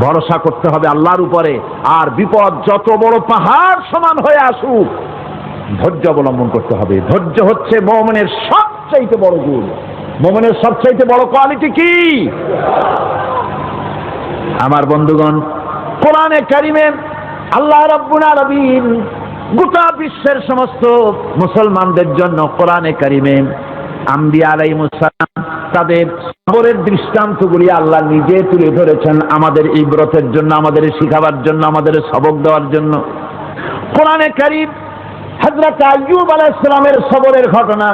ভরসা করতে হবে আল্লাহর উপরে। আর বিপদ যত বড় পাহাড় সমান হয়ে আসুক, ধৈর্য অবলম্বন করতে হবে। ধৈর্য হচ্ছে মুমিনের সবচাইতে বড় গুণ। মুমিনের সবচাইতে বড় কোয়ালিটি কি? আমার বন্ধুগণ, কোরআনে কারিমে আল্লাহ রাব্বুল আলামিন গোটা বিশ্বের সমস্ত মুসলমানদের জন্য কোরআনে কারিমে আম্বিয়া আলাইহিস সালাম তাদের সবরের দৃষ্টান্তগুলি আল্লাহ নিজে তুলে ধরেছেন আমাদের ইবরতের জন্য, আমাদের শিখাবার জন্য, আমাদের সবক দেওয়ার জন্য। কোরআনে কারিম হযরত আইয়ুব আলাইহিস সালামের সবরের ঘটনা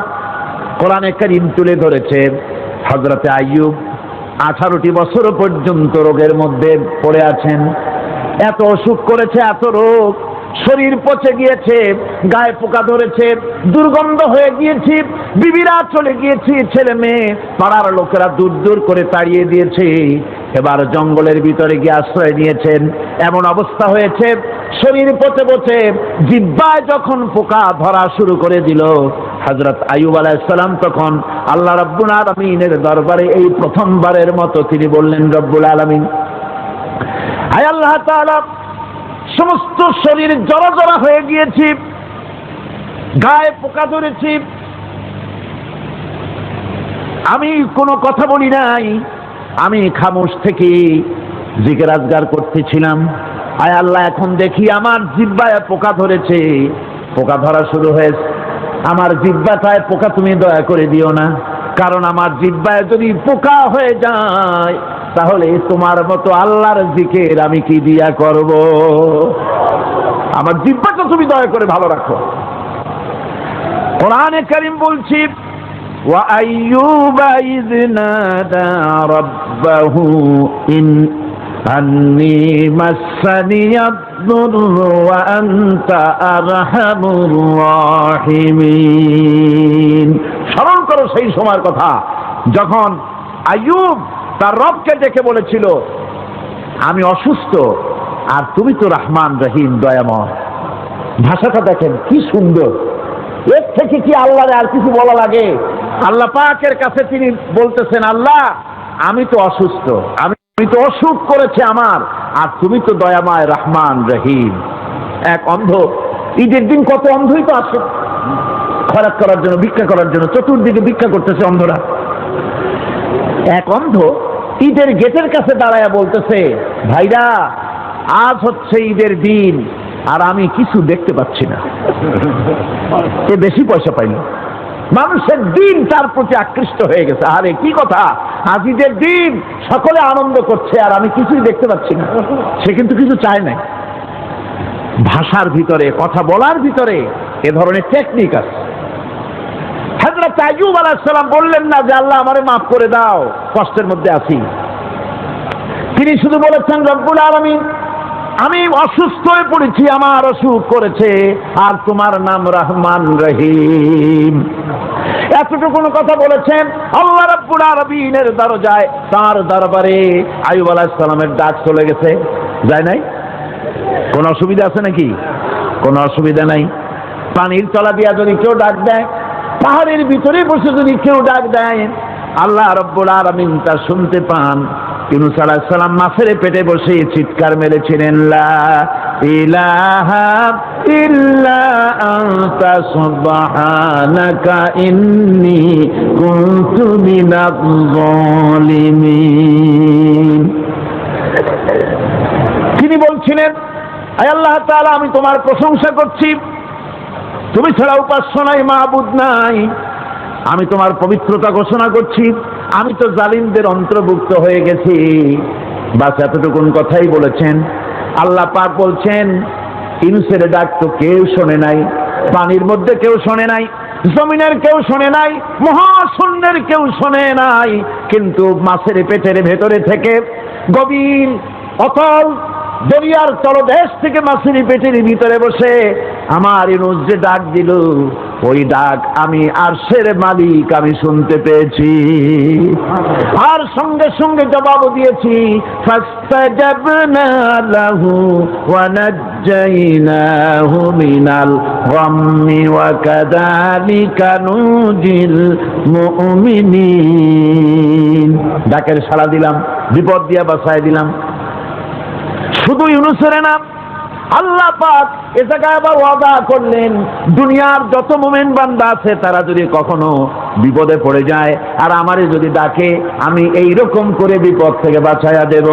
কোরআনে কারিম তুলে ধরেছে। হযরত আইয়ুব 18টি বছর পর্যন্ত রোগের মধ্যে পড়ে আছেন। এত অসুখ করেছে, এত রোগ, শরীর পচে গিয়েছে, গায়ে পোকা ধরেছে, দুর্গন্ধ হয়ে গিয়েছে, বিবিরা চলে গিয়েছে, ছেলে মেয়ে পাড়ার লোকেরা দূর দূর করে তাড়িয়ে দিয়েছে। এবার জঙ্গলের ভিতরে গিয়ে আশ্রয় নিয়েছেন। এমন অবস্থা হয়েছে, শরীর পচে পচে জিহ্বায় যখন পোকা ধরা শুরু করে দিল, হযরত আইয়ুব আলাইহিস সালাম তখন আল্লাহ রাব্বুল আলামিনের দরবারে এই প্রথমবারের মতো তিনি বললেন, রব্বুল আলামিন, আয় আল্লাহ তাআলা, সমস্ত শরীর জড়া জড়া হয়ে গিয়েছে, গায়ে পোকা ধরেছে, আমি কোনো কথা বলি নাই, আমি খামোশ থেকে জিকির আজগার করতেছিলাম। আয় আল্লাহ, এখন দেখি আমার জিহ্বায় পোকা ধরেছে, পোকা ধরা শুরু হয়েছে। আমার জিহ্বাটায় পোকা তুমি দয়া করে দিও না, কারণ আমার জিহ্বায় যদি পোকা হয়ে যায় তাহলে তোমার মতো আল্লাহর জিকির আমি কি দিয়া করব? আমার জিহ্বাটা তুমি দয়া করে ভালো রাখো। কোরআনে কারীম বলছি, ওয়া আইয়ুবা ইয নাদা রাব্বাহু আন্নী মাসসানিয়াদ-দুররু ওয়া আনতা আরহামুর রাহিমিন। স্মরণ করো সেই সময়ের কথা যখন আইয়ুব তার রবকে ডেকে বলেছিল, আমি অসুস্থ আর তুমি তো রহমান রহিম, দয়াময়। ভাষাটা দেখেন কি সুন্দর। এর থেকে কি আল্লাহর আর কিছু বলা লাগে? আল্লাহ পাকের কাছে তিনি বলতেছেন, আল্লাহ আমি তো অসুস্থ, আমি তো অসুখ করেছে আমার, আর তুমি তো দয়াময় রহমান রহিম। এক অন্ধ, ঈদের দিন কত অন্ধই তো আসে খয়রাত করার জন্য, ভিক্ষা করার জন্য, চতুর্দিকে ভিক্ষা করতেছে অন্ধরা। এক অন্ধ ঈদের গেটের কাছে দাঁড়ায়া বলতেছে, ভাইরা আজ হচ্ছে ঈদের দিন আর আমি কিছু দেখতে পাচ্ছি না। এ বেশি পয়সা পাইল, মানুষের দিন তার প্রতি আকৃষ্ট হয়ে গেছে। আরে কি কথা, আজ ঈদের দিন, সকলে আনন্দ করছে আর আমি কিছুই দেখতে পাচ্ছি না। সে কিন্তু কিছু চায় নাই। ভাষার ভিতরে, কথা বলার ভিতরে এ ধরনের টেকনিক আছে। হযরত আইয়ুব আলাইহিস সালাম বললেন না যে আল্লাহ আমারে মাফ করে দাও, কষ্টের মধ্যে আছি। তিনি শুধু বলেছেন, রব্বুল আলামিন, আমি অসুস্থ হয়ে পড়েছি, আমার অসুখ করেছে, আর তোমার নাম রহমান রহিম। এতটুকু কথা বলেছেন। আল্লাহ রাব্বুল আলামিনের দরজায়, তার দরবারে আইয়ুব আলাইহিস সালামের ডাক চলে গেছে। যায় নাই? কোন অসুবিধা আছে নাকি? কোনো অসুবিধা নাই। পানির তলা দিয়া যদি কেউ ডাক দেয়, পাহাড়ের ভিতরে বসে যদি কেউ ডাক দেয়, আল্লাহ রাব্বুল আলামিন তা শুনতে পান। ইউনূস আলাইহিস সালাম মাছের পেটে বসে চিৎকার মেরেছিলেন, লা ইলাহা ইল্লা আনতা সুবহানাকা ইন্নী কুনতু মিনাজ জালিমিন। তিনি বলছিলেন, আয় আল্লাহ তাআলা, আমি তোমার প্রশংসা করছি, তুমি ছাড়া উপাস্য নাই, মাবুদ নাই। আমি তোমার পবিত্রতা ঘোষণা করছি, আমি তো জালিমদের অন্তর্ভুক্ত হয়ে গেছি। বাস এতটুকুন কথাই বলেছেন। আল্লাহ পাক বলছেন, ইউনূসের ডাক তো কেউ শোনে নাই, পানির মধ্যে কেউ শোনে নাই, জমিনের কেউ শোনে নাই, মহাশূন্যের কেউ শোনে নাই, কিন্তু মাছের পেটের ভেতরে থেকে গভীর অতল দরিয়ার তলদেশ থেকে মাছের পেটের ভিতরে বসে আমার ইউনূস যে ডাক দিল, ওই ডাক আমি আরশের মালিক আমি শুনতে পেয়েছি, আর সঙ্গে সঙ্গে জবাব দিয়েছি, ফাস্তাজাবনা লাহু ওয়া নাজ্জাইনাহু মিনাল গাম্মি ওয়া কাযালিকা নুজিল মুমিনিন। ডাকের সাড়া দিলাম, বিপদ দিয়া বাঁচায় দিলাম। শুধু ইউনূসের না, আল্লাহ পাক এ জায়গায় আবার ওয়াদা করলেন, দুনিয়ার যত মুমিন বান্দা আছে তারা যদি কখনো বিপদে পড়ে যায় আর আমারে যদি ডাকে, আমি এই রকম করে বিপদ থেকে বাঁচায়া দেব।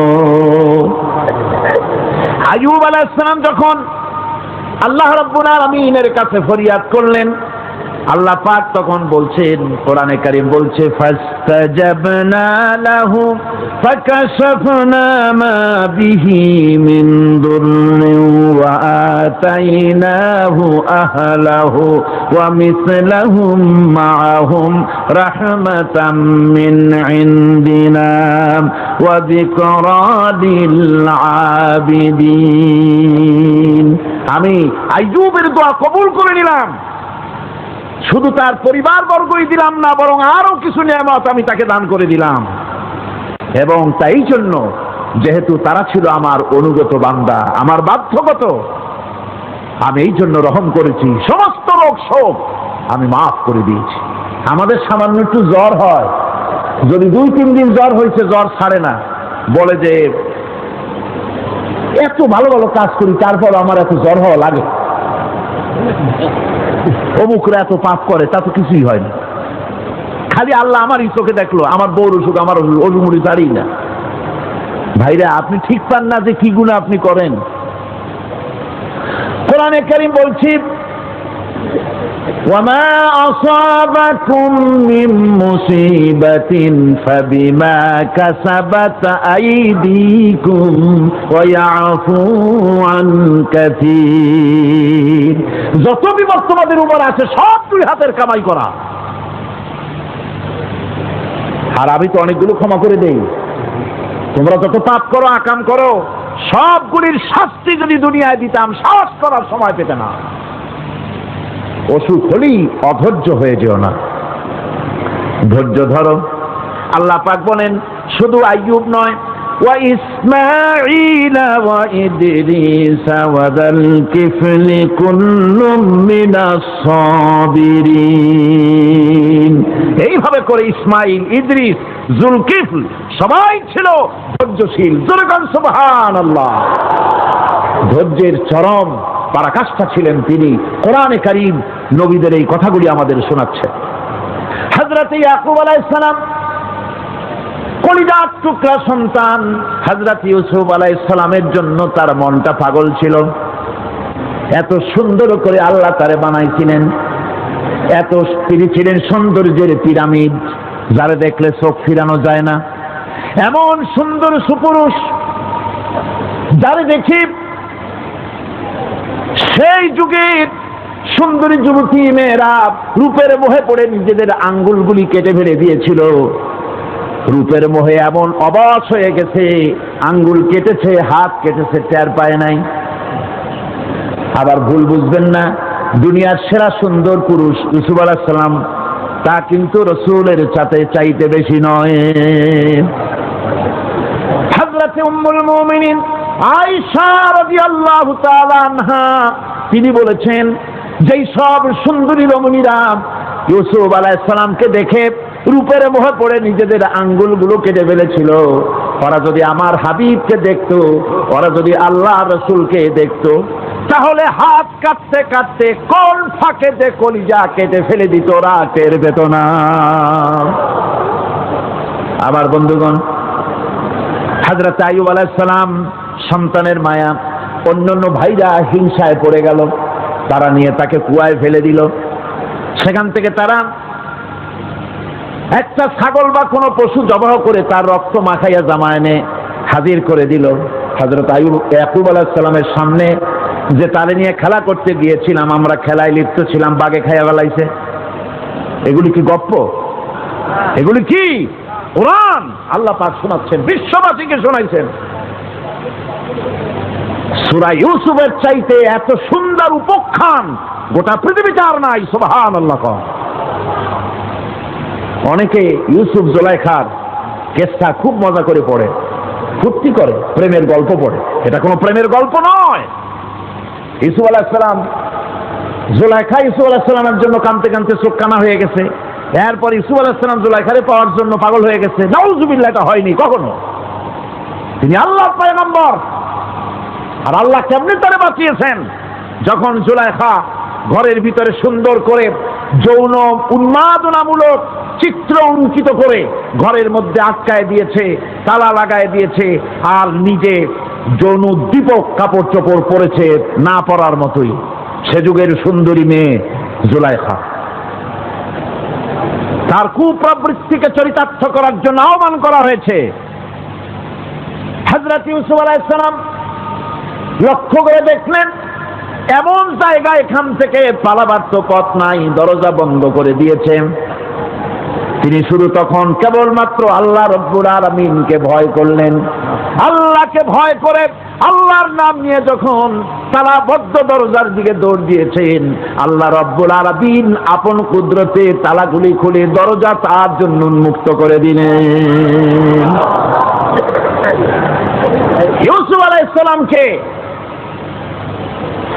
আইয়ুব আলাইহিস সালাম যখন আল্লাহ রাব্বুল আলামিনের কাছে ফরিয়াদ করলেন, আল্লাহ পাক তখন বলছেন, কোরআনে কারীম বলছে, ফাস্তাজাবনা লাহু ফাকাশাফনা মা বিহি মিন দুররিন ওয়া আতাইনাহু আহলাহু ওয়া মিসলাহুম মাআহুম রাহমাতাম মিন ইনদিনা ওয়া যিকরা লিল আবিদিন। আমি আইয়ুবের দোয়া কবুল করে নিলাম, শুধু তার পরিবার বর্গই দিলাম না, বরং আরো কিছু নিয়ামত আমি তাকে দান করে দিলাম। এবং তাই জন্য যেহেতু তারা ছিল আমার অনুগত বান্দা, আমার বাধ্যগত, আমি এই জন্য রহম করেছি, সমস্ত রোগ শোক আমি মাফ করে দিয়েছি। আমাদের সামান্য একটু জ্বর হয়, যদি 2-3 দিন জ্বর হয়েছে, জ্বর ছাড়ে না, বলে যে এত ভালো ভালো কাজ করি তারপর আমার এত জ্বর হওয়া লাগে, অমুকরা এত পাপ করে, তা তো কিছুই হয় না, খালি আল্লাহ আমারই চোখে দেখলো, আমার বউর অসুখ, আমার অজুমুড়ি ছাড়ি না। ভাইরা, আপনি ঠিক পান না যে কি গুনাহ আপনি করেন। কোরআনে কারীম বলছি, ওয়ামা আসাবাকুম মিন মুসিবাতিন ফাবিমা কাসাবাত আইদিকুম ওয়া ইয়াফু আন কাসীর। যত বিপদ তোমাদের উপর আছে সব দুই হাতের কামাই করা, আর আমি তো অনেকগুলো ক্ষমা করে দেই। তোমরা যত পাপ করো, আকাম করো, সবগুলির শাস্তি যদি দুনিয়ায় দিতাম, সাহস করার সময় পেতে না। অসুখ হলেই অধৈর্য হয়ে যেও না, ধৈর্য ধরো। আল্লাহ পাক বলেন, শুধু আইয়ুব নয়, ওয়া ইসমাঈল ওয়া ইদরিস ওয়া যাল কিফলি কুল্লুম মিনাস সাবিরিন। এইভাবে করে ইসমাঈল, ইদ্রিস, জুলকিফল সবাই ছিল ধৈর্যশীল। জোরে বলেন সুবহানাল্লাহ। ধৈর্যের চরম পরাকাষ্ঠা ছিলেন তিনি। কোরআনে কারীম নবীদের এই কথাগুলি আমাদের শোনাচ্ছে। হযরত ইয়াকুব আলাইহিস সালাম, কলিজার টুকরা সন্তান হযরত ইউসুফ আলাইহিস সালামের জন্য তার মনটা পাগল ছিল। এত সুন্দর করে আল্লাহ তারে বানাইছিলেন, এত তিনি ছিলেন সৌন্দর্যের পিরামিড, যারে দেখলে চোখ ফিরানো যায় না, এমন সুন্দর সুপুরুষ, যারে দেখি সেই যুগের সুন্দরী যুবতী মেয়েরা রূপের মোহে পড়ে নিজেদের আঙ্গুলগুলি কেটে ফেলে দিয়েছিল। রূপের মোহে এমন অবশ হয়ে গেছে, আঙ্গুল কেটেছে, হাত কেটেছে, টের পায় নাই। আবার ভুল বুঝবেন না, দুনিয়ার সেরা সুন্দর পুরুষ ইউসুফ আলাইহিস সালাম, তা কিন্তু রাসূলের চাইতে বেশি নয়। হযরত উম্মুল মুমিনিন আয়েশা রাদিয়াল্লাহু তাআলা আনহা, তিনি বলেছেন, যেই সব সুন্দরী রমণীরা ইউসুফ আলাইহিস সালামকে দেখে রূপের মোহে পড়ে নিজেদের আঙ্গুলগুলো কেটে ফেলেছিল, ওরা যদি আমার হাবিবকে দেখতো, ওরা যদি আল্লাহ রাসূলকে দেখতো, তাহলে হাত কাটতে কাটতে কোন ফাঁকেতে কলিজা কেটে ফেলে দিত, ওরা টের পেত না। আবার বন্ধুগণ, হযরত আইয়ুব আলাইহিস সালাম সন্তানের মায়া, অন্যান্য ভাইরা হিংসায় পড়ে গেল, তারা নিয়ে তাকে কুয়ায় ফেলে দিল। সেখান থেকে তারা একটা ছাগল বা কোনো পশু জবাহ করে তার রক্ত মাখাইয়া জামা এনে হাজির করে দিল। হযরত ইয়াকুব আলাইহিস সালামের সামনে, যে তারে নিয়ে খেলা করতে গিয়েছিলাম, আমরা খেলায় লিপ্ত ছিলাম, বাগে খাইয়া ফেলাইছে। এগুলি কি গপ্প? এগুলি কি কোরআন? আল্লাহ পাক শোনাচ্ছেন, বিশ্ববাসীকে শোনাইছেন। সূরা ইউসুফের চাইতে এত সুন্দর উপাখ্যান গোটা পৃথিবীতে আর নাই। সুবহানাল্লাহ। অনেকে ইউসুফ জুলাইখার কেসটা খুব মজা করে পড়ে, ফুর্তি করে, প্রেমের গল্প পড়ে। এটা কোনো প্রেমের গল্প নয়। ইউসুফ আলাইহিস সালাম, জুলাইখা ইউসুফ আলাইহিস সালামের জন্য কাঁদতে কাঁদতে চোখ কানা হয়ে গেছে। এরপর ইউসুফ আলাইহিস সালাম জুলাইখারে পাওয়ার জন্য পাগল হয়ে গেছে। নাউজুবিল্লাহ, এটা হয়নি কখনো। তিনি আল্লাহর পয়গম্বর, আর আল্লাহ কেমনে তারে বাঁচিয়েছেন? যখন জুলাইখা ঘরের ভিতরে সুন্দর করে যৌন উন্মাদনামূলক চিত্র অঙ্কিত করে ঘরের মধ্যে আটকায় দিয়েছে, তালা লাগায় দিয়েছে, আর নিজে যৌন উদ্দীপক কাপড় চোপড় পরেছে না পরার মতোই। সে যুগের সুন্দরী মেয়ে জুলাইখা। তার কুপ্রবৃত্তিকে চরিতার্থ করার জন্য আহ্বান করা হয়েছে। হযরত ইউসুফ আলাইহিস সালাম লক্ষ্য করে দেখলেন এমন জায়গা, এখান থেকে পালাবার তো পথ নাই, দরজা বন্ধ করে দিয়েছে। তিনি শুধু তখন কেবলমাত্র আল্লাহ রব্বুল আলামিনকে ভয় করলেন। আল্লাহকে ভয় করে আল্লাহর নাম নিয়ে যখন তালাবদ্ধ দরজার দিকে দৌড় দিয়েছেন, আল্লাহ রব্বুল আলামিন আপন কুদরতে তালাগুলি খুলে দরজা তার জন্য উন্মুক্ত করে দিলেন। ইউসুফ আলাইহিস সালামকে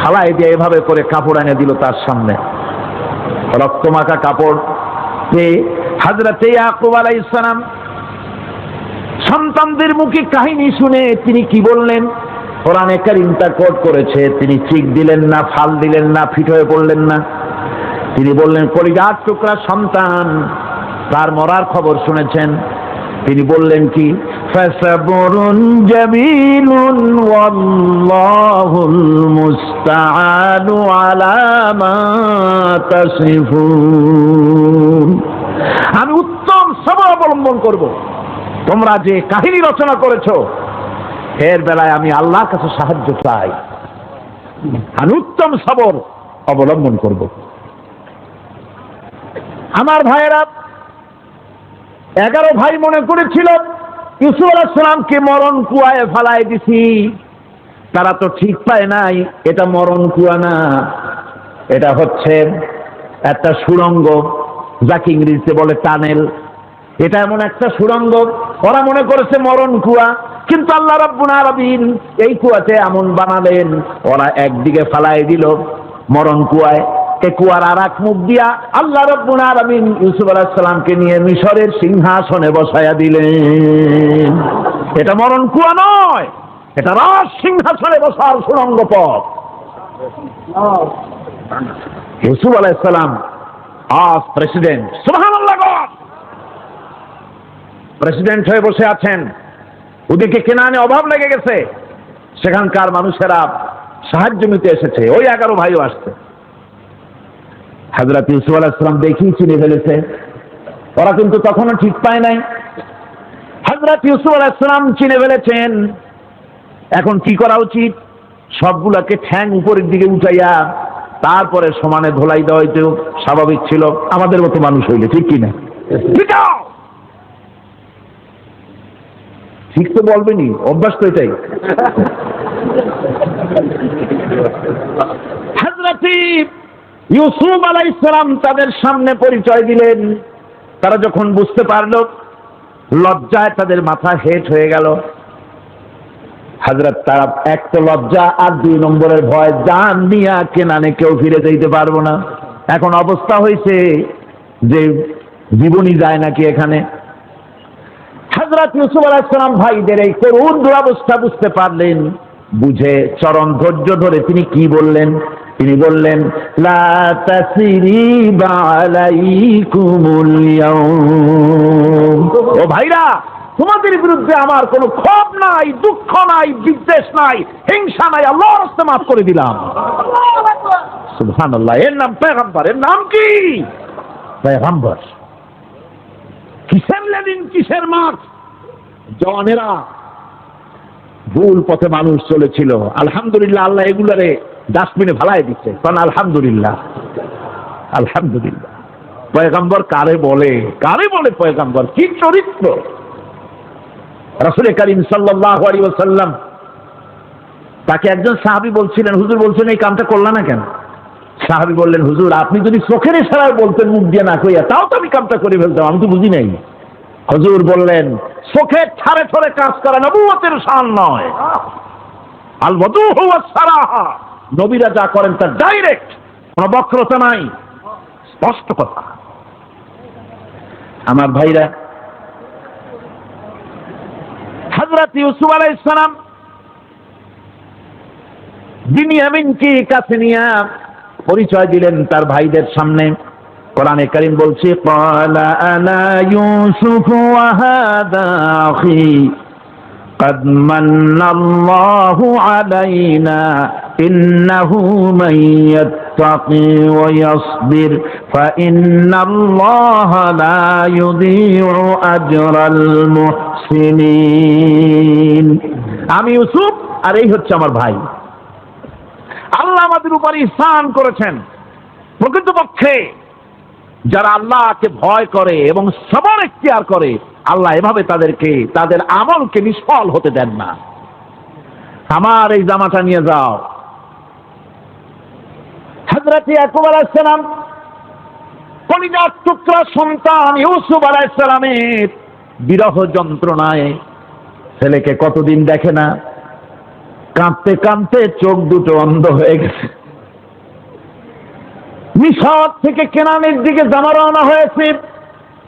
হালাই দিয়ে এভাবে করে কাপড় এনে দিল তার সামনে, রক্তমাখা কাপড়। হযরত ইয়াকুব আলাইহিস সালাম সন্তানদের মুখে কাহিনী শুনে তিনি কি বললেন? কোরআনে কারীম তা কোট করেছে। তিনি চিক দিলেন না, ফাল দিলেন না, ফিট হয়ে পড়লেন না। তিনি বললেন, কলিজার টুকরা সন্তান তার মরার খবর শুনেছেন। তিনি বললেন কি? ফাসাবরুন জামিলুন ওয়াল্লাহুল মুস্তাআনু আলা মা তাসিফুন। আমি উত্তম সবর অবলম্বন করব। তোমরা যে কাহিনী রচনা করেছো এর বেলায় আমি আল্লাহর কাছে সাহায্য চাই। আমি উত্তম সবর অবলম্বন করব। আমার ভাইয়েরা, 11 ভাই মনে করেছিল ইউসুফ আলাইহিস সালামকে মরণ কুয়ায় ফেলায় দিছি। তারা তো ঠিক পায় নাই এটা মরণ কুয়া না, এটা হচ্ছে একটা সুড়ঙ্গ, যাকে ইংরেজিতে বলে টানেল। এটা এমন একটা সুড়ঙ্গ, ওরা মনে করেছে মরণ কুয়া, কিন্তু আল্লাহ রাব্বুল আলামিন এই কুয়াতে এমন বানালেন, ওরা একদিকে ফেলায় দিল মরণ কুয়ায়, এই কুয়ার আর এক মুখ দিয়া আল্লাহ রাব্বুল আলামিন ইউসুফ আলাইহিস সালামকে নিয়ে মিশরের সিংহাসনে বসায়া দিলেন। এটা মরণ কুয়া নয়, এটা রাজ সিংহাসনে বসার সুড়ঙ্গ পথ। ইউসুফ আলাইহিস সালাম আজ প্রেসিডেন্ট, সুবহানাল্লাহ, প্রেসিডেন্ট হয়ে বসে আছেন। ওদিকে কেনানে অভাব লেগে গেছে, সেখানকার মানুষেরা সাহায্য নিতে এসেছে, ওই 11 ভাইও আসছে। হযরত ইউসুফ আলাইহিস সালাম দেখি চিনে ফেলেছে, ওরা কিন্তু তখনও ঠিক পায় নাই। হযরত ইউসুফ আলাইহিস সালাম চিনে ফেলেছেন। এখন কি করা উচিত? সবগুলাকে ঠ্যাং উপরের দিকে উঠাইয়া তারপরে সমানে ধোলাই দেওয়া হইতে স্বাভাবিক ছিল, আমাদের মতো মানুষ হইলে, ঠিক কিনা? ঠিক তো বলবেনি, অভ্যাস তো এটাই। হযরত ইউসুফ আলাইহিস সালাম তাদের সামনে পরিচয় দিলেন। তারা যখন বুঝতে পারল, লজ্জায় তাদের মাথা হেট হয়ে গেল। হযরত, তারা এক তো লজ্জা, আর 2 নম্বরের ভয়, জান নিয়া কেনানে কেউ ফিরে যেতে পারবো না। এখন অবস্থা হয়েছে যে জীবনই যায় নাকি এখানে। হযরত ইউসুফ আলাইহিস সালাম ভাইদের এই করুণ দুরবস্থা বুঝতে পারলেন, বুঝে চরম ধৈর্য ধরে তিনি কি বললেন? তিনি বললেন, লা তাসরিবা আলাইকুমুল ইয়াউম। ও ভাইরা, তোমাদের বিরুদ্ধে আমার কোনো ক্ষোভ নাই, দুঃখ নাই, বিদ্বেষ নাই, হিংসা নাই, আল্লাহর রাস্তায় মাফ করে দিলাম। সুবহানাল্লাহ। এর নাম পয়গম্বর। এর নাম কি? পয়গম্বর। কিসের লেনিন, কিসের মার্ক্স? জওয়ানেরা, ভুল পথে মানুষ চলেছিল, আলহামদুলিল্লাহ আল্লাহ এগুলারে ডাস্টবিনে ফেলায় দিচ্ছে। কারণ আলহামদুলিল্লাহ, আলহামদুলিল্লাহ। পয়গম্বর কারে বলে? কারে বলে পয়গম্বর? কি চরিত্র! রাসূল করিম সাল্লাল্লাহু আলাইহি ওয়াসাল্লাম তাকে একজন সাহাবী বলছিলেন, হুজুর বলছেন এই কামটা করলা না কেন? সাহাবী বললেন, হুজুর আপনি যদি চোখের ইশারায় বলতেন মুখ দিয়ে না কইয়া, তাও তো আমি কামটা করে ফেলতাম, আমি তো বুঝি নাই। হুজুর বললেন, চোখের ঠারে ঠারে কাজ করা নবুয়তের শান নয়। আল ওয়াদুহু ওয়াস সারাহা, নবীরা যা করেন তা ডাইরেক্ট, কোনো বক্রতা নাই, স্পষ্ট কথা। আমার ভাইরা, হযরত ইউসুফ আলাইহিস সালাম বিনিয়ামিনকে কাছে নিয়ে পরিচয় দিলেন তার ভাইদের সামনে। কোরআনে কারীম বলছে, ক্বালা আনা ইউসুফ ওয়া হাদা আখি قد من الله علينا إنه من يتقي ويصبر فإن الله لا يضيع أجر المحسنين। আমি ইউসুফ আর এই হচ্ছে আমার ভাই। আল্লাহ আমাদের উপর ইহসান করেছেন। প্রকৃতপক্ষে যারা আল্লাহকে ভয় করে এবং সবর ইখতিয়ার করে, আল্লাহ এভাবে তাদেরকে তাদের আমলকে নিষ্ফল হতে দেন না। আমার এই জামাটা নিয়ে যাও। হযরত ইয়াকুব আলাইহিস সালাম কলিজার টুকরা সন্তান ইউসুফ আলাইহিস সালামের বিরহ যন্ত্রণায় ছেলেকে কতদিন দেখে না, কাঁদতে কাঁদতে চোখ দুটো অন্ধ হয়ে গেছে। মিশর থেকে কেনানের দিকে জামা রওনা হয়েছে।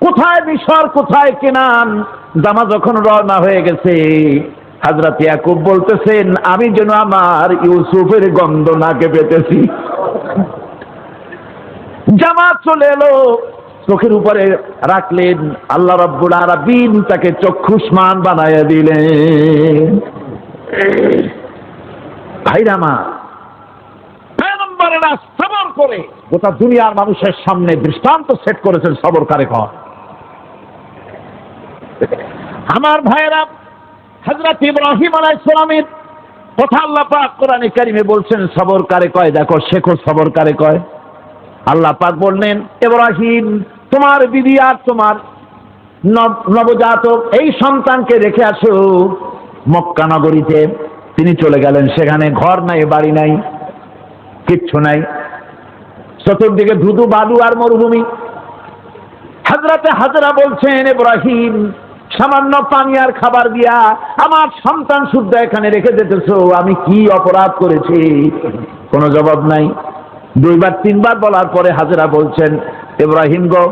কোথায় মিশর, কোথায় কেনান? জামা যখন রওনা হয়ে গেছে, হযরত ইয়াকুব বলতেছেন, আমি যেন আমার ইউসুফের গন্ধ নাকে পেতেছি। জামা চলে এলো, চোখের উপরে রাখলেন, আল্লাহ রাব্বুল আলামিন তাকে চক্ষুষ্মান বানায়া দিলেন। ভাইরা আমার, পয়গম্বরেরা সবর করে গোটা দুনিয়ার মানুষের সামনে দৃষ্টান্ত সেট করেছেন সবরকারী কর। আমার ভাইরা, হযরত ইব্রাহিম আলাইহিস সালামের কথা আল্লাহ পাক কোরআনে কারিমে বলছেন সবর কারে কয়, দেখো শেখো সবর কারে কয়। আল্লাহ পাক বললেন, ইব্রাহিম তোমার বিবি আর তোমার নবজাতক এই সন্তানকে রেখে আসো মক্কা নগরীতে। তিনি চলে গেলেন, সেখানে ঘর নাই, বাড়ি নাই, কিচ্ছু নাই, চতুর্দিকে ধুধু বালু আর মরুভূমি। হযরতে হাজরা বলছেন, ইব্রাহিম সামান্য পানি আর খাবার দিয়া আমার সন্তান শুদ্ধ এখানে রেখে যেতেছো, আমি কি অপরাধ করেছি? কোনো জবাব নাই। দুইবার তিনবার বলার পরে হাজরা বলছেন, ইব্রাহিম গো,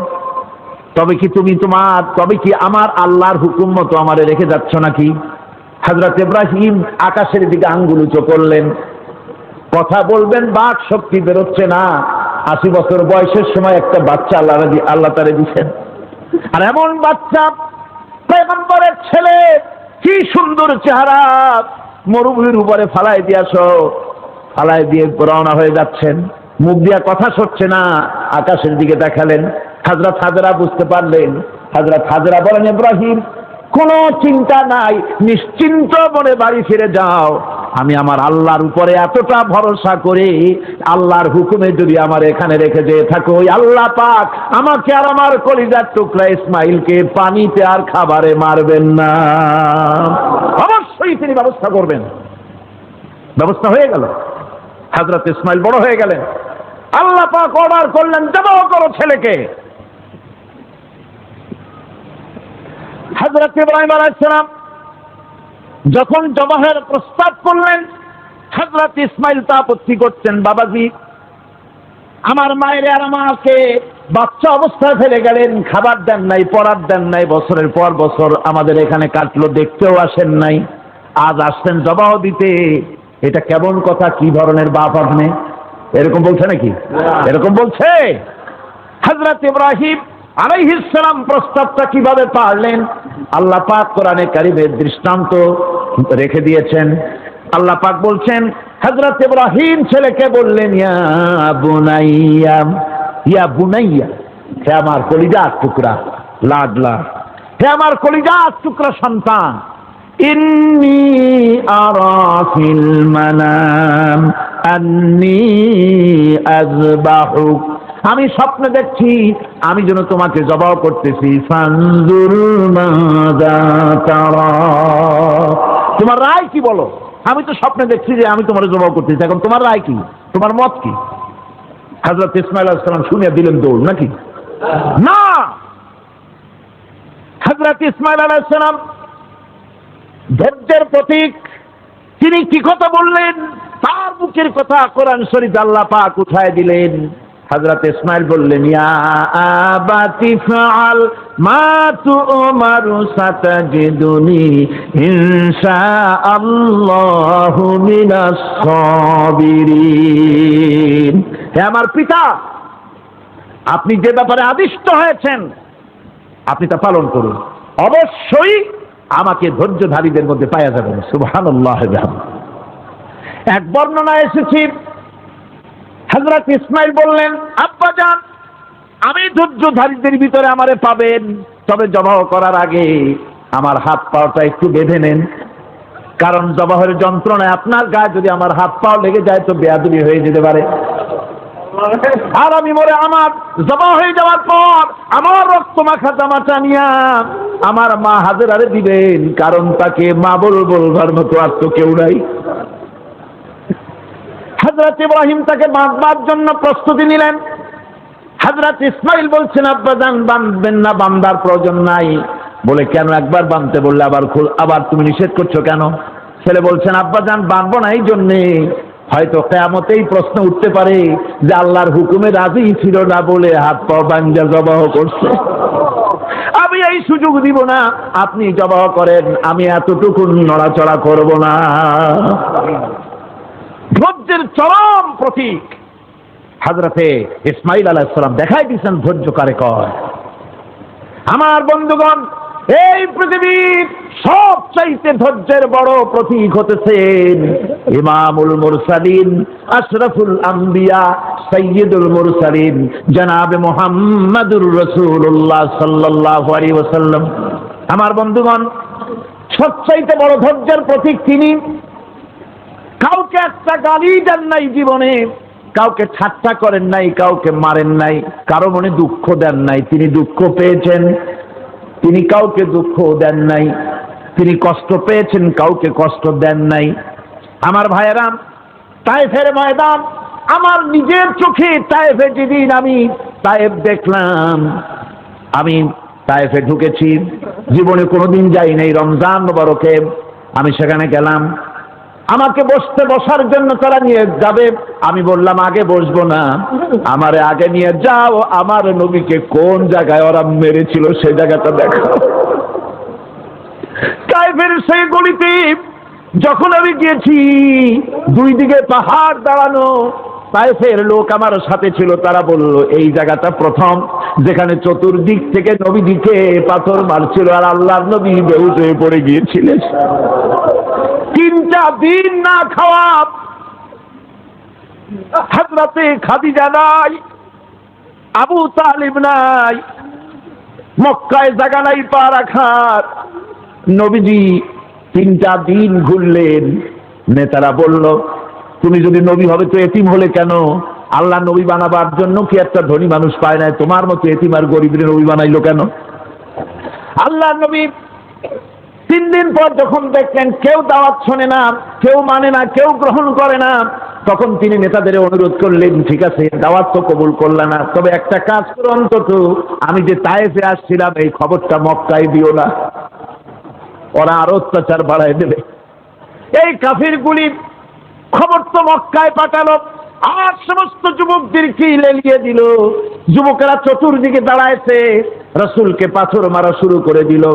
তবে কি আমার আল্লাহর হুকুম মতো আমারে রেখে যাচ্ছ নাকি? হযরত ইব্রাহিম আকাশের দিকে আঙ্গুল উঁচু করলেন। কথা বলবেন, বাক শক্তি বেরোচ্ছে না। 80 বছর বয়সের সময় একটা বাচ্চা আল্লাহ তারে দিচ্ছেন, আর এমন বাচ্চা পয়গম্বরের ছেলে, কি সুন্দর চেহারা, মরুভূমির উপরে ফালাই দিয়ে রওনা হয়ে যাচ্ছেন। মুখ দিয়া কথা সরছে না, আকাশের দিকে দেখালেন। হযরত হাজরা বুঝতে পারলেন। হযরত হাজরা বলেন, ইব্রাহিম কোনো চিন্তা নাই, নিশ্চিন্ত মনে বাড়ি ফিরে যাও। আমি আমার আল্লাহর উপরে এতটা ভরসা করি, আল্লাহর হুকুমে যদি আমার এখানে রেখে যেয়ে থাকো, ওই আল্লাহ পাক আমাকে আর আমার কলিজার টুকরা ইসমাইলকে পানিতে আর খাবারে মারবেন না, অবশ্যই তিনি ব্যবস্থা করবেন। ব্যবস্থা হয়ে গেল। হযরত ইসমাইল বড় হয়ে গেলেন। আল্লাহ পাক অর্ডার করলেন, জবাহ করো ছেলেকে। হযরত ইব্রাহিম আলাইহিস সালাম যখন জবাহের প্রস্তাব করলেন, হযরত ইসমাইল তা আপত্তি করছেন, বাবাজি আমার মায়ের আর আমাকে বাচ্চা অবস্থায় ফেলে গেলেন, খাবার দেন নাই, পড়ার দেন নাই, বছরের পর বছর আমাদের এখানে কাটলো, দেখতেও আসেন নাই, আজ আসছেন জবাহ দিতে। এটা কেমন কথা? কি ধরনের বাপ আপনি? এরকম বলছে নাকি? এরকম বলছে? হযরত ইব্রাহিম আলাইহিস সালাম প্রস্তাবটা কিভাবে পারলেন? আল্লাহ পাক কোরআনে কারিমের দৃষ্টান্ত রেখে দিয়েছেন। আল্লাহ পাক বলছেন, হযরত ইব্রাহিম ছেলেকে বললেন, ইয়া বুনাইয়া, ইয়া বুনাইয়া, হে আমার কলিজার টুকরা লাডলা, হে আমার কলিজার টুকরা সন্তান, ইন্নী আরা ফিল মানাম আন্নী আযবাহুক, আমি স্বপ্নে দেখছি আমি যেন তোমাকে জবাহ করতেছি। ফানজুর মাযা তারা, তোমার রায় কি বলো? আমি তো স্বপ্নে দেখছি যে আমি তোমার জবাহ করতেছি, এখন তোমার রায় কি, তোমার মত কি? হযরত ইসমাঈল আলাইহিস সালাম শুনিয়া দিলেন দৌড়, নাকি না? হযরত ইসমাঈল আলাইহিস সালাম ধৈর্যের প্রতীক, তিনি কি কথা বললেন? তার মুখের কথা কোরআন শরীফে আল্লাহ পাক উঠায় দিলেন। হযরত ইসমাঈল বললেন, ইয়া আবাতি ফাআল মা তু'মারু সাতাজিদুনি ইনশাআল্লাহু মিনাস সাবিরিন। হে আমার পিতা, আপনি যে ব্যাপারে আদিষ্ট হয়েছেন আপনি তা পালন করুন, অবশ্যই আমাকে ধৈর্যধারীদের মধ্যে পাওয়া যাবেন। সুবহানাল্লাহ। এক বর্ণনা এসেছে, হযরত ইসমাঈল বললেন, আব্বাজান, আমি ধৈর্যধারীদের ভিতরে আমারে পাবেন, তবে জবাহ করার আগে আমার হাত পাওটা একটু বেঁধে নেন, কারণ জবাহের যন্ত্রণায় আপনার গায়ে যদি আমার হাত পাও লেগে যায় তো বেয়াদবি হয়ে যেতে পারে। আর আমি মরে আমার জবাহ হয়ে যাওয়ার পর আমার রক্ত মাখা জামাটা নিয়া আমার মা হাজেরারে দিবেন, কারণ তাকে মা বলবার মতো আর তো কেউ নাই। হযরত ইব্রাহিম তাকে বাঁধবার জন্য প্রস্তুতি নিলেন। হযরত ইসমাঈল বলছেন, আব্বাজান বাঁধবেন না, বান্দার প্রয়োজন নাই। বলে, কেন? একবার বাঁধতে বললে আবার তুমি নিষেধ করছো কেন? ছেলে বলছেন, আব্বাজান বাঁধবো না এই জন্যে, হয়তো কিয়ামতেই প্রশ্ন উঠতে পারে যে আল্লাহর হুকুমে রাজি ছিল না বলে হাত পা ভাঙ্গা জবাহ করছে। আমি এই সুযোগ দিব না, আপনি জবাহ করেন, আমি এতটুকু নড়াচড়া করব না। ধৈর্যের চরম প্রতীক হযরতে ইসমাঈল আলাইহিস সালাম দেখাই দিয়েছেন ধৈর্য কারে কয়। আমার বন্ধুগণ, এই পৃথিবীর সবচাইতে ধৈর্যের বড় প্রতীক হতেছেন ইমামুল মুরসালিন, আশরাফুল আম্বিয়া, সাইয়্যিদুল মুরসালিন, জনাবে মুহাম্মাদুর রাসূলুল্লাহ সাল্লাল্লাহু আলাইহি ওয়াসাল্লাম। আমার বন্ধুগণ, সবচাইতে বড় ধৈর্যের প্রতীক তিনি। কাউকে একটা গালি দেন নাই জীবনে, কাউকে ঠাট্টা করেন নাই, কাউকে মারেন নাই, কারো মনে দুঃখ দেন নাই। তিনি দুঃখ পেয়েছেন, তিনি কাউকে দুঃখ দেন নাই। তিনি কষ্ট পেয়েছেন, কাউকে কষ্ট দেন নাই। আমার ভাইয়েরা, তায়েফের ময়দান, আমার নিজের চোখে তায়েফে যেদিন আমি তায়েফ দেখলাম, আমি তায়েফে ঢুকেছি, জীবনে কোনোদিন যাই নাই। রমজান মোবারকে আমি সেখানে গেলাম, আমাকে বসার জন্য তারা নিয়ে যাবে। আমি বললাম, আগে বসবো না, আমারে আগে নিয়ে যাও, আমার নবীকে কোন জায়গায় ওরা মেরেছিল সেই জায়গাটা দেখাও। তাইফের সেই গলিতে যখন আমি গিয়েছি, দুই দিকে পাহাড় দাঁড়ানো, তাইফের লোক আমার সাথে ছিল, তারা বলল এই জায়গাটা প্রথম যেখানে চতুর্দিক থেকে নবীজিকে পাথর মারছিল আর আল্লাহর নবী বেহুশ হয়ে পড়ে গিয়েছিলেন। 3টা দিন না খাওয়া, হযরতে খাদিজা নাই, আবু তালিব নাই, মক্কায় জায়গা নাই পা রাখার। নবীজি 3টা দিন ঘুরলেন। নেতারা বলল, তুমি যদি নবী হবে তো এতিম হলে কেন? আল্লাহ নবী বানাবার জন্য কি একটা ধনী মানুষ পায় নাই? তোমার মতো এতিম আর গরিবের নবী বানাইলো কেন? আল্লাহ নবী 3 দিন পর যখন দেখলেন কেউ দাওয়াত শোনে না, কেউ মানে না, কেউ গ্রহণ করে না, তখন তিনি নেতাদের অনুরোধ করলেন, ঠিক আছে দাওয়াত তো কবুল করলাম না, তবে একটা কাজ করো, অন্তত আমি যে তায়েফে আসছিলাম এই খবরটা মক্কায় দিও না, ওরা আরো অত্যাচার বাড়ায় দেবে। এই কাফিরগুলি খবর তো মক্কায় পাঠালো, আর সমস্ত যুবকদেরকে লেলিয়ে দিল। যুবকেরা চতুর্দিকে দাঁড়াইছে, রাসূলকে পাথর মারা শুরু করে দিল।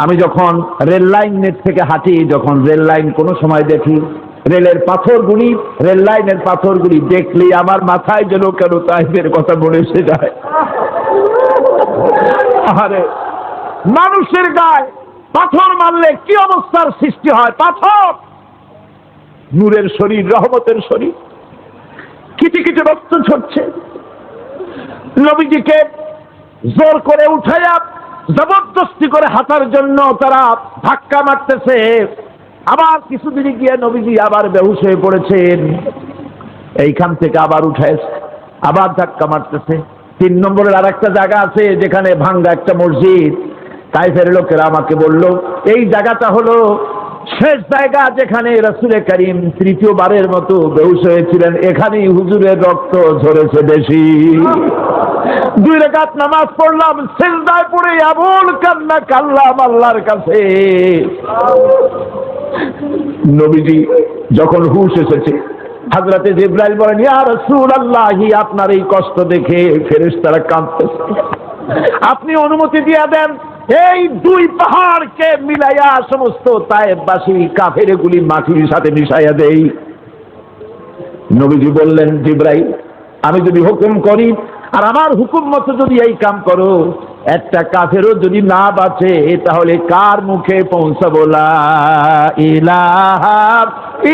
আমি যখন রেল লাইনের থেকে হাঁটি, যখন রেল লাইন কোনো সময় দেখি, রেলের পাথরগুলি, রেল লাইনের পাথরগুলি দেখলে আমার মাথায় যেন কেন তাইফের কথা মনে এসে যায়। আরে মানুষের গায়ে পাথর মারলে কি অবস্থার সৃষ্টি হয়? পাথর নূরের শরীর, রহমতের শরীর, কিটি কিটি রক্ত ঝরছে। নবীজিকে জোর করে উঠাইয়া জবরদস্তি করে হাঁটার জন্য তারা ধাক্কা মারতেছে। আবার কিছুদিন গিয়ে নবীজি আবার বেহুশ হয়ে পড়েছেন, এইখান থেকে আবার উঠাইছে, আবার ধাক্কা মারতেছে। 3 নম্বরের আর একটা জায়গা আছে যেখানে ভাঙ্গা একটা মসজিদ। তাইফের লোকেরা আমাকে বলল, এই জায়গাটা হলো শেষ জায়গা যেখানে রাসূল করিম 3য়বারের মতো বেহুশ হয়েছিলেন, এখানেই হুজুরের রক্ত ঝরেছে বেশি। 2 রাকাত নামাজ পড়লাম, সিজদায় পড়ে এমন কান্না কাঁদলাম আল্লাহর কাছে। নবীজি যখন হুশ এসেছে, হযরতে জিবরাইল বলেন, ইয়া রাসূলুল্লাহ, আপনার এই কষ্ট দেখে ফেরেশতারা কাঁদতেছে, আপনি অনুমতি দিয়ে দেন এই দুই পাহাড়কে মিলাইয়া সমস্ত তায়েফবাসী কাফেরগুলি মাটির সাথে মিশাইয়া দেই। নবীজি বললেন, জিবরাইল, আমি যদি হুকুম করি আর আমার হুকুম মতো যদি এই কাম করো, একটা কাফেরও যদি না বাঁচে তাহলে কার মুখে পৌঁছাবো লা ইলাহা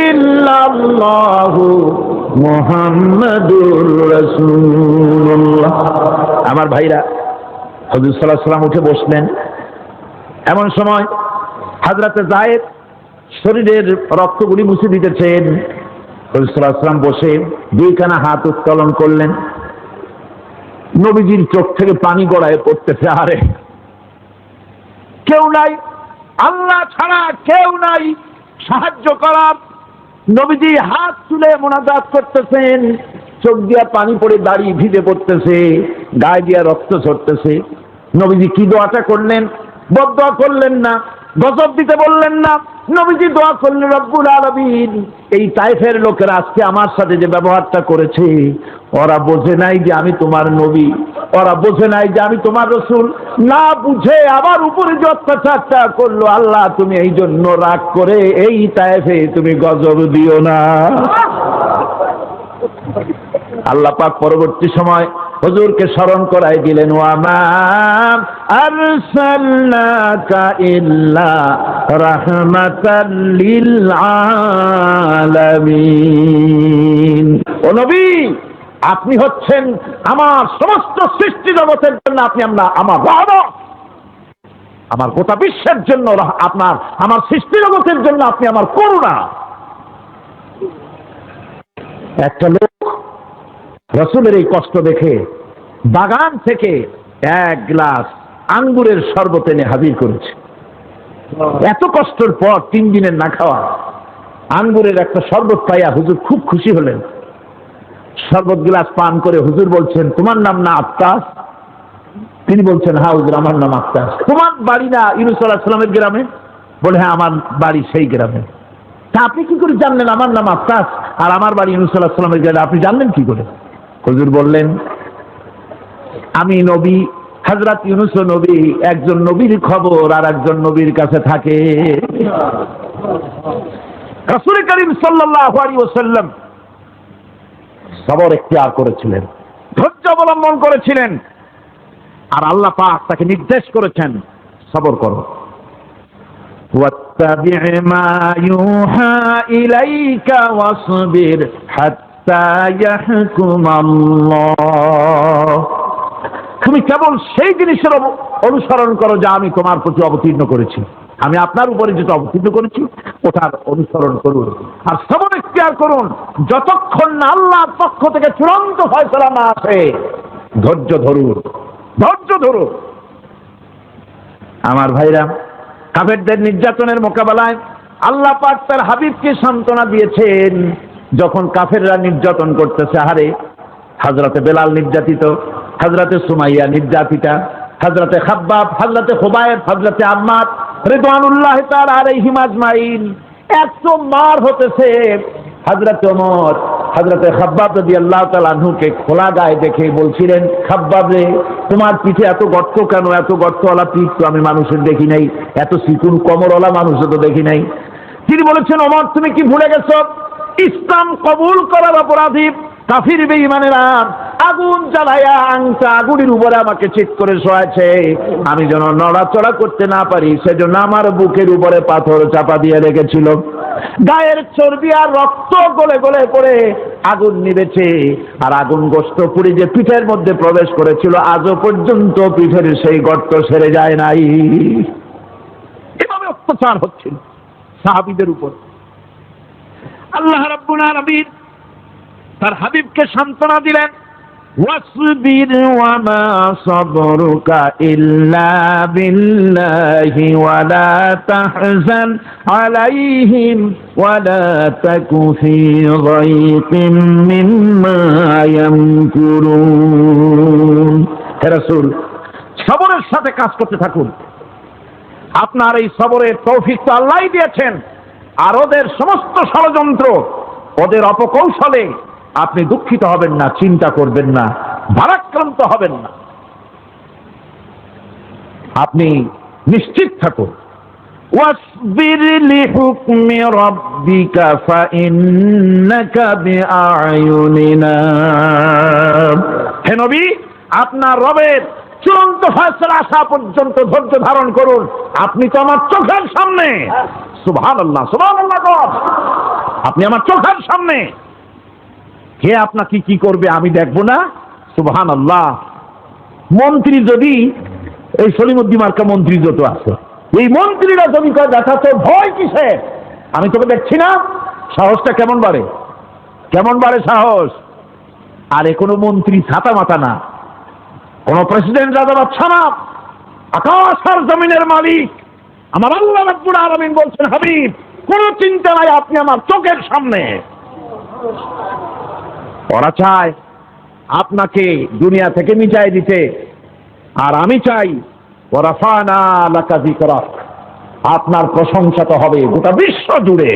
ইল্লাল্লাহু মুহাম্মাদুর রাসূলুল্লাহ। আমার ভাইরা, হুজুর সাল্লাল্লাহু আলাইহি ওয়াসাল্লাম উঠে বসলেন। এমন সময় হযরতে যায়েদ শরীরের রক্তগুলি মুছে দিতেছেন। হুজুর সাল্লাল্লাহু আলাইহি ওয়াসাল্লাম বসে দুইখানা হাত উত্তোলন করলেন। নবীজির চোখ থেকে পানি গড়ায় পড়তেছে। আরে কেউ নাই, আল্লাহ ছাড়া কেউ নাই সাহায্য করার। নবীজি হাত তুলে মোনাজাত করতেছেন, চোখ দিয়া পানি পড়ে দাড়ি ভিজে পড়তেছে, গায়ে দিয়া রক্ত ঝরতেছে। নবীজি কি দোয়াটা করলেন? বদদোয়া করলেন না, গজব দিতে বললেন না। নবীজি দোয়া করলেন, রব্বুল আলামিন, এই তায়েফের লোকেরা আজকে আমার সাথে যে ব্যবহারটা করেছে, ওরা বোঝে নাই যে আমি তোমার নবী, ওরা বোঝে নাই যে আমি তোমার রাসূল, না বুঝে আমার উপরে যে অত্যাচারটা করলো, আল্লাহ তুমি এই জন্য রাগ করে এই তায়েফে তুমি গজব দিও না। আল্লাহ পাক পরবর্তী সময় হুজুরকে স্মরণ করাই দিলেন, ওয়া মা আরসালনাকা ইল্লা রাহমাতাল লিল আলামিন। ও নবী, আপনি হচ্ছেন আমার সমস্ত সৃষ্টি জগতের জন্য, আপনি আমার রহমত, আমার গোটা বিশ্বের জন্য আপনার, আমার সৃষ্টি জগতের জন্য আপনি আমার করুণা। একটা লোক রাসূলের এই কষ্ট দেখে বাগান থেকে এক গ্লাস আঙ্গুরের শরবত এনে হাজির করেছে। এত কষ্টের পর 3 দিনের না খাওয়া আঙ্গুরের একটা শরবত পাইয়া হুজুর খুব খুশি হলেন। শরবত গ্লাস পান করে হুজুর বলছেন, তোমার নাম না আফতাস? তিনি বলছেন, হ্যাঁ হুজুর, আমার নাম আফতাস। তোমার বাড়ি না ইউনূস আলাইহিস সালামের গ্রামে? বলে, হ্যাঁ, আমার বাড়ি সেই গ্রামে। তা আপনি কি করে জানলেন আমার নাম আফতাস আর আমার বাড়ি ইউনূস আলাইহিস সালামের গ্রামে? আপনি জানলেন কি করে? হুজুর বললেন, আমি নবী, হযরত ইউনূস নবী, একজন নবীর খবর আর একজন নবীর কাছে থাকে। রাসূল করিম সাল্লাল্লাহু আলাইহি ওয়াসাল্লাম সবর ইখতিয়ার করেছিলেন, ধৈর্য অবলম্বন করেছিলেন, আর আল্লাহ পাক তাকে নির্দেশ করেছেন, সবর করো। ওয়াত্তাবি' মা ইউহা ইলাইকা ওয়াসবির হাত্তা ইয়াহকুমাল্লাহ। তুমি কেবল সেই জিনিসের অনুসরণ করো যা আমি তোমার প্রতি অবতীর্ণ করেছি। আমি আপনার উপরে যেটা অবতীর্ণ করেছি ওটার অনুসরণ করুন, আর সবর ইখতিয়ার করুন যতক্ষণ না আল্লাহর পক্ষ থেকে চূড়ান্ত ফয়সালা না আসে। ধৈর্য ধরুন, ধৈর্য ধরুন। আমার ভাইরা, কাফেরদের নির্যাতনের মোকাবেলায় আল্লাহ পাক তার হাবিবকে সান্ত্বনা দিয়েছেন। যখন কাফেররা নির্যাতন করতেছে, হারে হযরতে বেলাল নির্যাতিত, হযরতে সুমাইয়া নির্যাতিতা, হযরতে খাব্বাব, হযরতে খুবাইব, হযরতে আম্মার রিদওয়ানুল্লাহি তাআলা আলাইহিম আজমাইন, এত মার হতেছে। হযরত ওমর হযরতে খাব্বাব রাদিয়াল্লাহু তাআলা আনহুকে খোলা গায়ে দেখে বলছিলেন, খাব্বাব রে, তোমার পিঠে এত গর্ত কেন? এত গর্তওয়ালা পিঠ তো আমি মানুষের দেখি নাই, এত চিকুন কোমরওয়ালা মানুষও তো দেখি নাই। তিনি বলেছেন, ওমর, তুমি কি ভুলে গেছো? ইসলাম কবুল করার অপরাধী কাফির বেঈমানেরা আগুন জ্বালায়া আংটা আগুনের উপরে আমাকে চিৎ করে শোয়াছে। আমি যেন নড়াচড়া করতে না পারি সেজন্য আমার বুকের উপরে পাথর চাপা দিয়ে রেখেছিল। গায়ের চর্বি আর রক্ত গলে গলে পড়ে আগুন নিভেছে, আর আগুন গোস্ত পুড়ে যে পিঠের মধ্যে প্রবেশ করেছিল আজও পর্যন্ত পিঠের সেই গর্ত সেরে যায় নাই। এভাবে অত্যাচার হচ্ছিল সাহাবীদের উপর। আল্লাহ রাব্বুল আলামিন তার হাবিবকে সান্ত্বনা দিলেন, ওয়াসবির ওয়া মা সাবরুকা ইল্লা বিল্লাহি ওয়া লা তাহজান আলাইহিম ওয়া লা তাকু ফি যায়কিম মিম্মা ইয়ামকুরুন। হে রাসূল, সবরের সাথে কাজ করতে থাকুন। আপনার এই সবরের তৌফিক তো আল্লাহই দিয়েছেন, আর ওদের সমস্ত ষড়যন্ত্র, ওদের অপকৌশলে আপনি দুঃখিত হবেন না, চিন্তা করবেন না, ভারাক্রান্ত হবেন না। আপনি নিশ্চিত থাকুন। ওয়াসবির লিহুকমি রাব্বিকা ফাইন্নাকা বিআয়ুনিনা। হে নবী, আপনার রবের চূড়ান্ত ফয়সালা আসা পর্যন্ত ধৈর্য ধারণ করুন। আপনি তো আমার চোখের সামনে। সুবহানাল্লাহ, সুবহানাল্লাহ। আপনি আমার চোখের সামনে। কে আপনাকে কি করবে আমি দেখবো না? সুবহানাল্লাহ। মন্ত্রী যদি, এই সলিমুদ্দিন মার্কা মন্ত্রী যত আছে, এই মন্ত্রীরা যদি কয় দেখা তো ভয় কিসে, আমি তোকে দেখছি না, সাহসটা কেমন বাড়ে, কেমন বাড়ে সাহস। আরে কোনো মন্ত্রী ছাতা মাথা না, কোন প্রেসিডেন্ট রাজা বাচ্চা না, আকাশ আর জমিনের মালিক আমার আল্লাহ রাব্বুল আলামিন বলছেন, হাবিব কোন চিন্তা নাই, আপনি আমার চোখের সামনে। ওরা চায় আপনাকে দুনিয়া থেকে মিটাই দিতে, আর আমি চাই ওয়ারাফানা লাকা যিকরাক, আপনার প্রশংসা তো হবে গোটা বিশ্ব জুড়ে,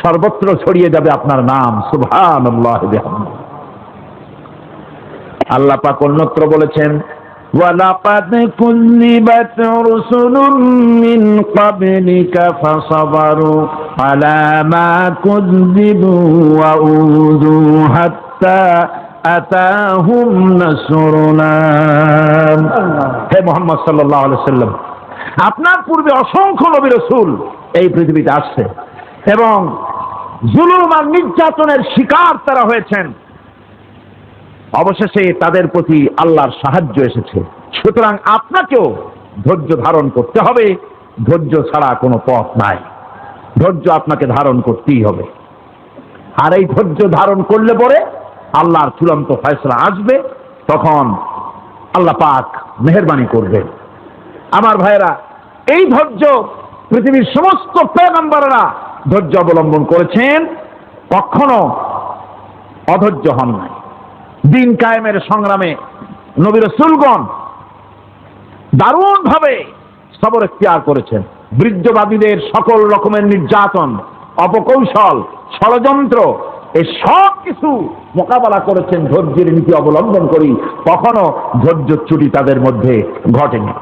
সর্বত্র ছড়িয়ে যাবে আপনার নাম। সুবহানাল্লাহ বিহামদিহি। আল্লাহ পাক অন্যত্র বলেছেন, ওয়ালাকাদ কুযযিবাত রুসুলুম মিন ক্বাবলিকা ফাসাবারু আলা মা কুযযিবু ওয়া উযু হাত্তা আতাহুম নাসরুনা। হে মুহাম্মদ সাল্লাল্লাহু আলাইহি ওয়াসাল্লাম, আপনার পূর্বে অসংখ্য নবী রাসূল এই পৃথিবীতে আসছে এবং জুলুম আর নির্যাতনের শিকার তারা হয়েছেন। অবশেষে তাদের প্রতি আল্লাহর সাহায্য এসেছে। সুতরাং আপনাকেও ধৈর্য ধারণ করতে হবে, ধৈর্য ছাড়া কোনো পথ নাই, ধৈর্য আপনাকে ধারণ করতেই হবে। আর এই ধৈর্য ধারণ করলে পরে আল্লাহর চূড়ান্ত ফয়সালা আসবে, তখন আল্লাহ পাক মেহেরবানি করবে। আমার ভাইয়েরা, এই ধৈর্য পৃথিবীর সমস্ত পয়গম্বররা ধৈর্য অবলম্বন করেছেন, কখনো অধৈর্য হন নাই। দিন কায়েমের সংগ্রামে নবী রাসূলগণ দারুণ ভাবে সবর ইখতিয়ার করেছেন। বৃদ্ধবাদীদের সকল রকমের নির্যাতন, অপকৌশল, ষড়যন্ত্র, এই সব কিছু মোকাবেলা করেছেন ধৈর্যের নীতি অবলম্বন করি। কখনো ধৈর্যচ্যুতি তাদের মধ্যে ঘটেনি,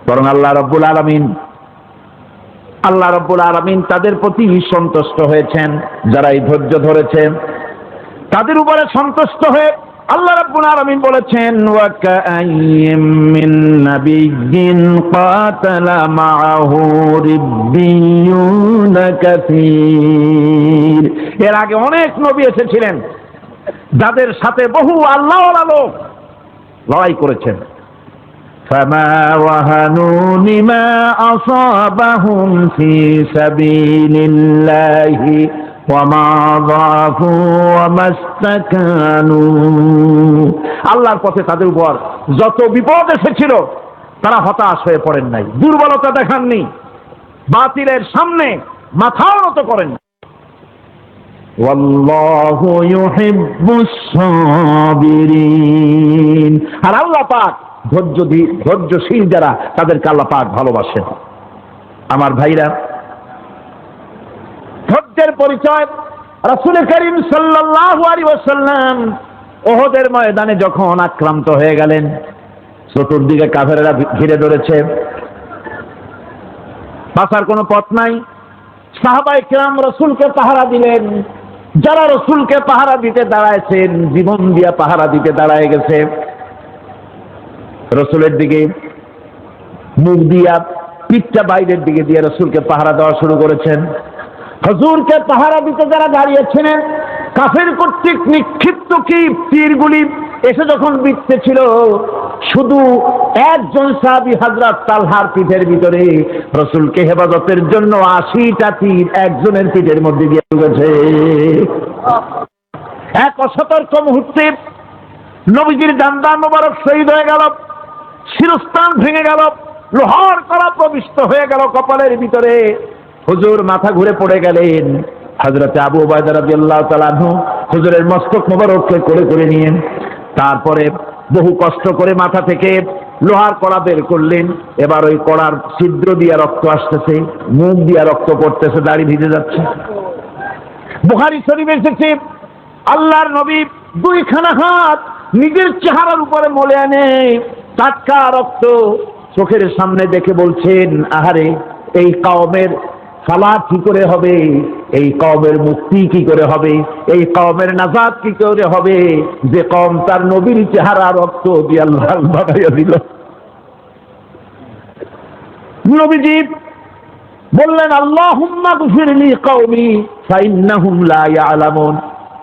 বরং আল্লাহ রাব্বুল আলামিন তাদের প্রতি সন্তুষ্ট হয়েছেন। যারা এই ধৈর্য ধরেছেন তাদের উপরে সন্তুষ্ট হয়ে আল্লাহ রাব্বুল আলামিন বলেছেন, ওয়া কাআইয়্যিম মিন নাবিয়্যিন কাতালা মাআহু রিব্বিয়ুনা কাসীর। এর আগে অনেক নবী এসেছিলেন যাদের সাথে বহু আল্লাহওয়ালা লোক লড়াই করেছেন। ফামা ওয়াহানু লিমা আসাবাহুম ফি সাবিলিল্লাহি ওয়ামা যাফু ওয়ামা ইসতাকানু। আল্লাহর পথে তাদের উপর যত বিপদ এসেছিল তারা হতাশ হয়ে পড়েন নাই, দুর্বলতা দেখাননি, বাতিলের সামনে মাথা নত করেন। ওয়াল্লাহু ইউহিব্বুস সাবিরিন। আর আল্লাহ পাক ধৈর্যশীল যারা, তাদেরকে আল্লাহ পাক ভালোবাসেন। আমার ভাইরা, ধৈর্যের পরিচয় রাসূল করিম সাল্লাল্লাহু আলাইহি ওয়াসাল্লাম উহুদের ময়দানে যখন আক্রান্ত হয়ে গেলেন, চতুর্দিকে কাফেররা ঘিরে ধরেছে, বাঁচার কোনো পথ নাই। সাহাবায়ে কেরাম রাসূলকে পাহারা দিলেন। যারা রাসূলকে পাহারা দিতে দাঁড়ায়ছেন, জীবন দিয়া পাহারা দিতে দাঁড়ায় গেছে, রাসূলের দিকে মুখ দিয়া, পিঠটা বাইরের দিকে দিয়ে রাসূলকে পাহারা দেওয়া শুরু করেছেন। হুজুরকে পাহারা দিতে যারা দাঁড়িয়েছিলেন, কাফের কর্তৃক নিক্ষিপ্ত কি তীরগুলি এসে যখন বিঁধতেছিল, শুধু একজন সাহাবী হযরত তালহার পিঠের ভিতরে রাসূলকে হেফাজতের জন্য 80টা তীর একজনের পিঠের মধ্যে দিয়ে ঢুকেছে। এক অসতর্ক মুহূর্তে নবীজির ডান্ডা মোবারক শহীদ হয়ে গেল, শিরস্ত্রাণ ভেঙে গেল, লোহার কড়া প্রবিষ্ট হয়ে গেল কপালের ভিতরে। হুজুর মাথা ঘুরে পড়ে গেলেন। হযরত আবু উবাইদা রাদিয়াল্লাহু তাআলা আনহু হুজুরের মস্তক মোবারককে কোলে করে নিয়ে তারপরে বহু কষ্ট করে মাথা থেকে লোহার কড়া বের করলেন। এবার ওই কড়ার ছিদ্র দিয়ে রক্ত আসতেছে, মুখ দিয়ে রক্ত পড়তেছে, দাড়ি ভিজে যাচ্ছে। বুখারী শরীফে এসেছে আল্লাহর নবী দুইখানা হাত নিজের চেহারার উপরে মলে আনে টাটকা রক্ত চোখের সামনে দেখে বলছেন, আহারে এই কওমের ফালাত কি করে হবে, এই কওমের মুক্তি কি করে হবে, এই কওমের নাজাত কি করে হবে, যে কওম তার নবীর চেহারা রক্ত দিয়ে আল্লাহ বানাইয়া দিল। নবীজি বললেন, আল্লাহুম্মা গফির লি কওমি ফাইন্নাহুম লা ইয়ালামুন,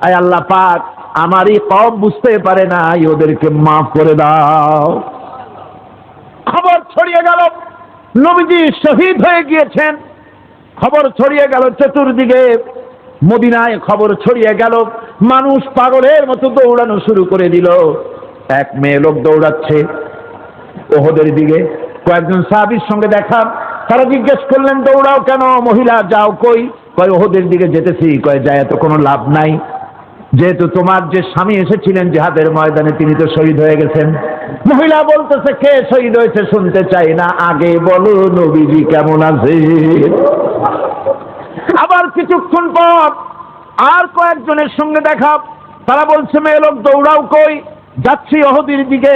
আয় আল্লাহ পাক আমার এই কওম বুঝতে পারে না, ওদেরকে মাফ করে দাও। খবর ছড়িয়ে গেল নবীজি শহীদ হয়ে গিয়েছেন। খবর ছড়িয়ে গেল চতুর্দিকে, মদিনায় খবর ছড়িয়ে গেল, মানুষ পাগলের মতো দৌড়ানো শুরু করে দিল। এক মেয়ে লোক দৌড়াচ্ছে ওহদের দিকে, কয়েকজন সাহাবীর সঙ্গে দেখা, তারা জিজ্ঞেস করলেন দৌড়াও কেন, মহিলা যাও কই? কয় ওহদের দিকে যেতেছি। কয় যায় তো কোনো লাভ নাই, যেহেতু তোমার যে স্বামী এসেছিলেন জিহাদের ময়দানে তিনি তো শহীদ হয়ে গেছেন। মহিলা বলতেছে, কে শহীদ হয়েছে শুনতে চাই না, আগে বলো নবীজি কেমন আছে। আবার কিছুক্ষণ পর আর কয়েকজনের সঙ্গে দেখা, তারা বলছে মেয়ে লোক দৌড়াও কই? যাচ্ছি ওহদের দিকে।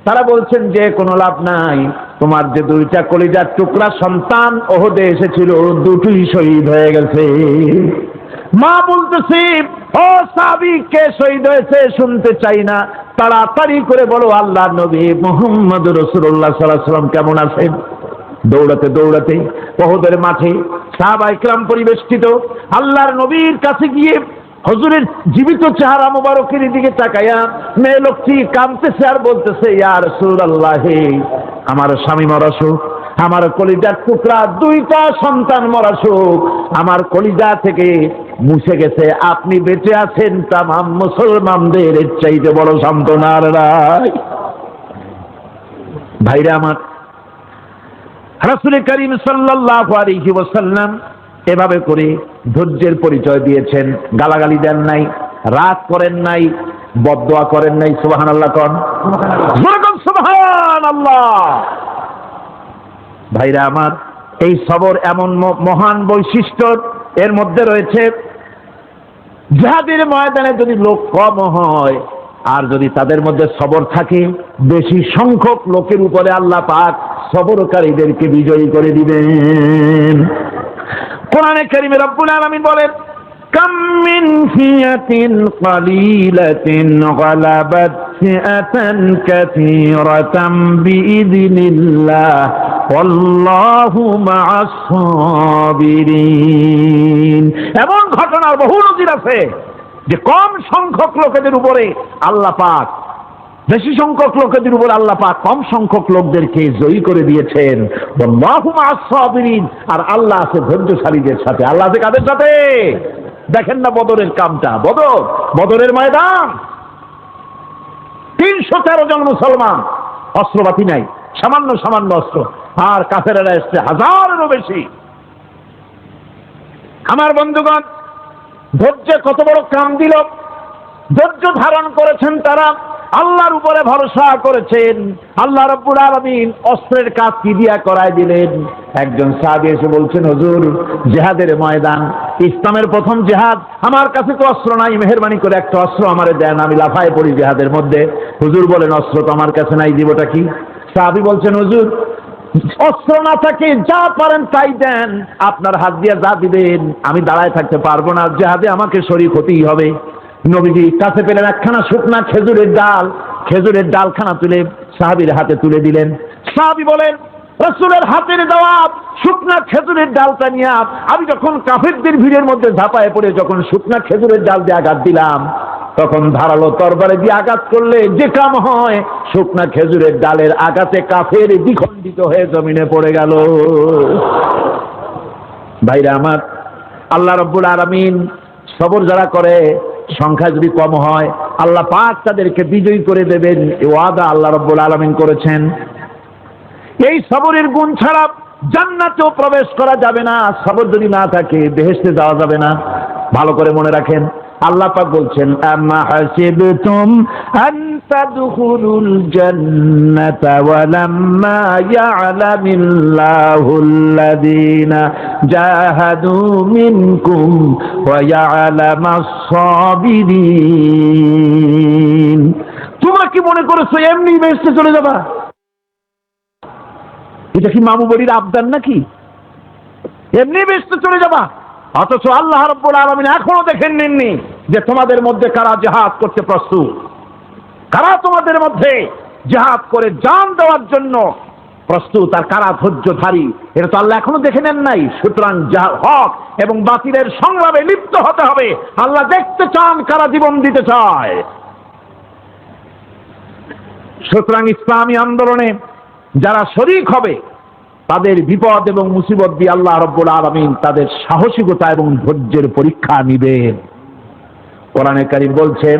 তারা বলছেন যে কোনো লাভ নাই, তোমার যে দুইটা কলিজার টুকরা সন্তান ওহদে এসেছিল দুটোই শহীদ হয়ে গেছে। মা বলতেছি, ও সাহাবী কে শহীদ হয়েছে শুনতে চাই না, তাড়াতাড়ি করে বলো আল্লাহর নবী মুহাম্মদুর রাসূলুল্লাহ সাল্লাল্লাহু আলাইহি ওয়াসাল্লাম কেমন আছেন। দৌড়াতে দৌড়াতে ওহদের মাঠে সাহাবায়ে কেরাম পরিবেষ্টিত, আল্লাহর নবীর কাছে গিয়ে হুজুরের জীবিত চেহারা মোবারকের দিকে তাকায়া মেয়ে লোকটি কাঁদতেছে আর বলতেছে, ইয়া রাসূলুল্লাহ, আমার স্বামী মরা শোক, আমার কলিজার টুকরা দুইটা সন্তান মরা শোক আমার কলিজা থেকে মুছে গেছে, আপনি বেঁচে আছেন তামাম মুসলমানদের চাইতে বড় সান্ত্বনা আর নাই। ভাইরা আমার, রাসূল করিম সাল্লাল্লাহু আলাইহি ওয়াসাল্লাম এভাবে করে ধৈর্যের পরিচয় দিয়েছেন। গালাগালি দেন নাই, রাগ করেন নাই, বদদোয়া করেন নাই। সুবহানাল্লাহ কোন, সুবহানাল্লাহ। ভাইরা আমার, এই সবর এমন মহান বৈশিষ্ট্য, এর মধ্যে রয়েছে জিহাদের ময়দানে যদি লোক কম হয় আর যদি তাদের মধ্যে সবর থাকে, বেশি সংখ্যক লোকের উপরে আল্লাহ পাক সবরকারীদেরকে বিজয়ী করে দিবেন। কোরআনে কারীমে রব্বুল আলামিন বলেন, কাম মিন ফিয়াতিন কালিলাতিন গালাবাত ফিআতান কাসীরাতাম বিইযনিল্লাহ ওয়াল্লাহু মা'আস সাবিরিন। এমন ঘটনার বহু নজির আছে যে কম সংখ্যক লোকেদের উপরে আল্লাহ পাক, বেশি সংখ্যক লোকেদের উপর আল্লাহ পাক কম সংখ্যক লোকদেরকে জয়ী করে দিয়েছেন। ওয়াল্লাহু মা'আস সাবিরিন, আর আল্লাহ আছে ধৈর্যশালীদের সাথে। আল্লাহ আছে কাদের সাথে? দেখেন না বদরের কামটা, বদরের ময়দান, 313 জন মুসলমান, অস্ত্রপাতি নাই, সামান্য সামান্য অস্ত্র, আর কাফেরেরা এসছে হাজারেরও বেশি। আমার বন্ধুগণ, ধৈর্য কত বড় কাম দিল, ধৈর্য ধারণ করেছেন তারা, আল্লাহর উপরে ভরসা করেছেন। আল্লাহ রাব্বুল আলামিন অস্ত্রের কাজ কি দিয়া করায় দিলেন। একজন সাহাবী এসে বলছেন, হুজুর জিহাদের ময়দান, ইসলামের প্রথম জিহাদ, আমার কাছে তো অস্ত্র নাই, মেহেরবানি করে একটা অস্ত্র আমারে দেন, আমি লাফায় পড়ি জিহাদের মধ্যে। হুজুর বলেন, অস্ত্র তো আমার কাছে নাই, দিবটা কি? সাহাবী বলছেন, হুজুর অস্ত্র না থাকে যা পারেন তাই দেন, আপনার হাত দিয়ে যা দিবেন আমি দাঁড়ায় থাকতে পারবো না, জিহাদে আমাকে শরীক হতেই হবে। নবীজি কাছে পেলেন একখানা শুকনা খেজুরের ডালখানা তুলে সাহাবীর হাতে তুলে দিলেন। সাহাবী বলেন, রাসূলের হাতের দেওয়া শুকনা খেজুরের ডালটা নিয়ে আমি যখন কাফেরদের ভিড়ের মধ্যে ঝাঁপায় পড়ে যখন শুকনা খেজুরের ডাল দিয়ে আঘাত দিলাম, তখন ধারালো তরবারে দিয়ে আঘাত করলে যে কাম হয়, শুকনা খেজুরের ডালের আঘাতে কাফের দ্বিখণ্ডিত হয়ে জমিনে পড়ে গেল। ভাইরা আমার, আল্লাহ রাব্বুল আলামিন সবর যারা করে, সংখ্যা যদি কম হয় আল্লাহ পাক তাদেরকে বিজয়ী করে দেবেন, এই ওয়াদা আল্লাহ রাব্বুল আলামিন করেছেন। এই সবরের গুণ ছাড়া জান্নাতেও প্রবেশ করা যাবে না, সবর যদি না থাকে বেহেশতে যাওয়া যাবে না। ভালো করে মনে রাখেন, আল্লাহ পাক বলছেন, আম্মা হাসিবতুম আন تدخلوا الجنة ولما يعلم الله الذين جاهدوا منكم ويعلم الصابرين। তোমরা কি মনে করেছো এমনি বেহেশতে চলে যাবা? এটা কি মামু বাড়ির আবদার নাকি? এমনি বেহেশতে চলে যাবা? অথচ আল্লাহ রাব্বুল আলামিন এখনো দেখেন নেননি যে তোমাদের মধ্যে কারা জিহাদ করতে প্রস্তুত, কারা তোমাদের মধ্যে জিহাদ করে জান দেওয়ার জন্য প্রস্তুত, আর কারা ধৈর্যধারী, এটা তো আল্লাহ এখনো দেখে নেন নাই। সুতরাং হক এবং বাতিলের সংগ্রামে লিপ্ত হতে হবে। আল্লাহ দেখতে চান কারা জীবন দিতে চায়। সুতরাং ইসলামী আন্দোলনে যারা শরীক হবে তাদের বিপদ এবং মুসিবত দিয়ে আল্লাহ রাব্বুল আলামিন তাদের সাহসিকতা এবং ধৈর্যের পরীক্ষা নিবেন। কোরআনে কারীম বলছে,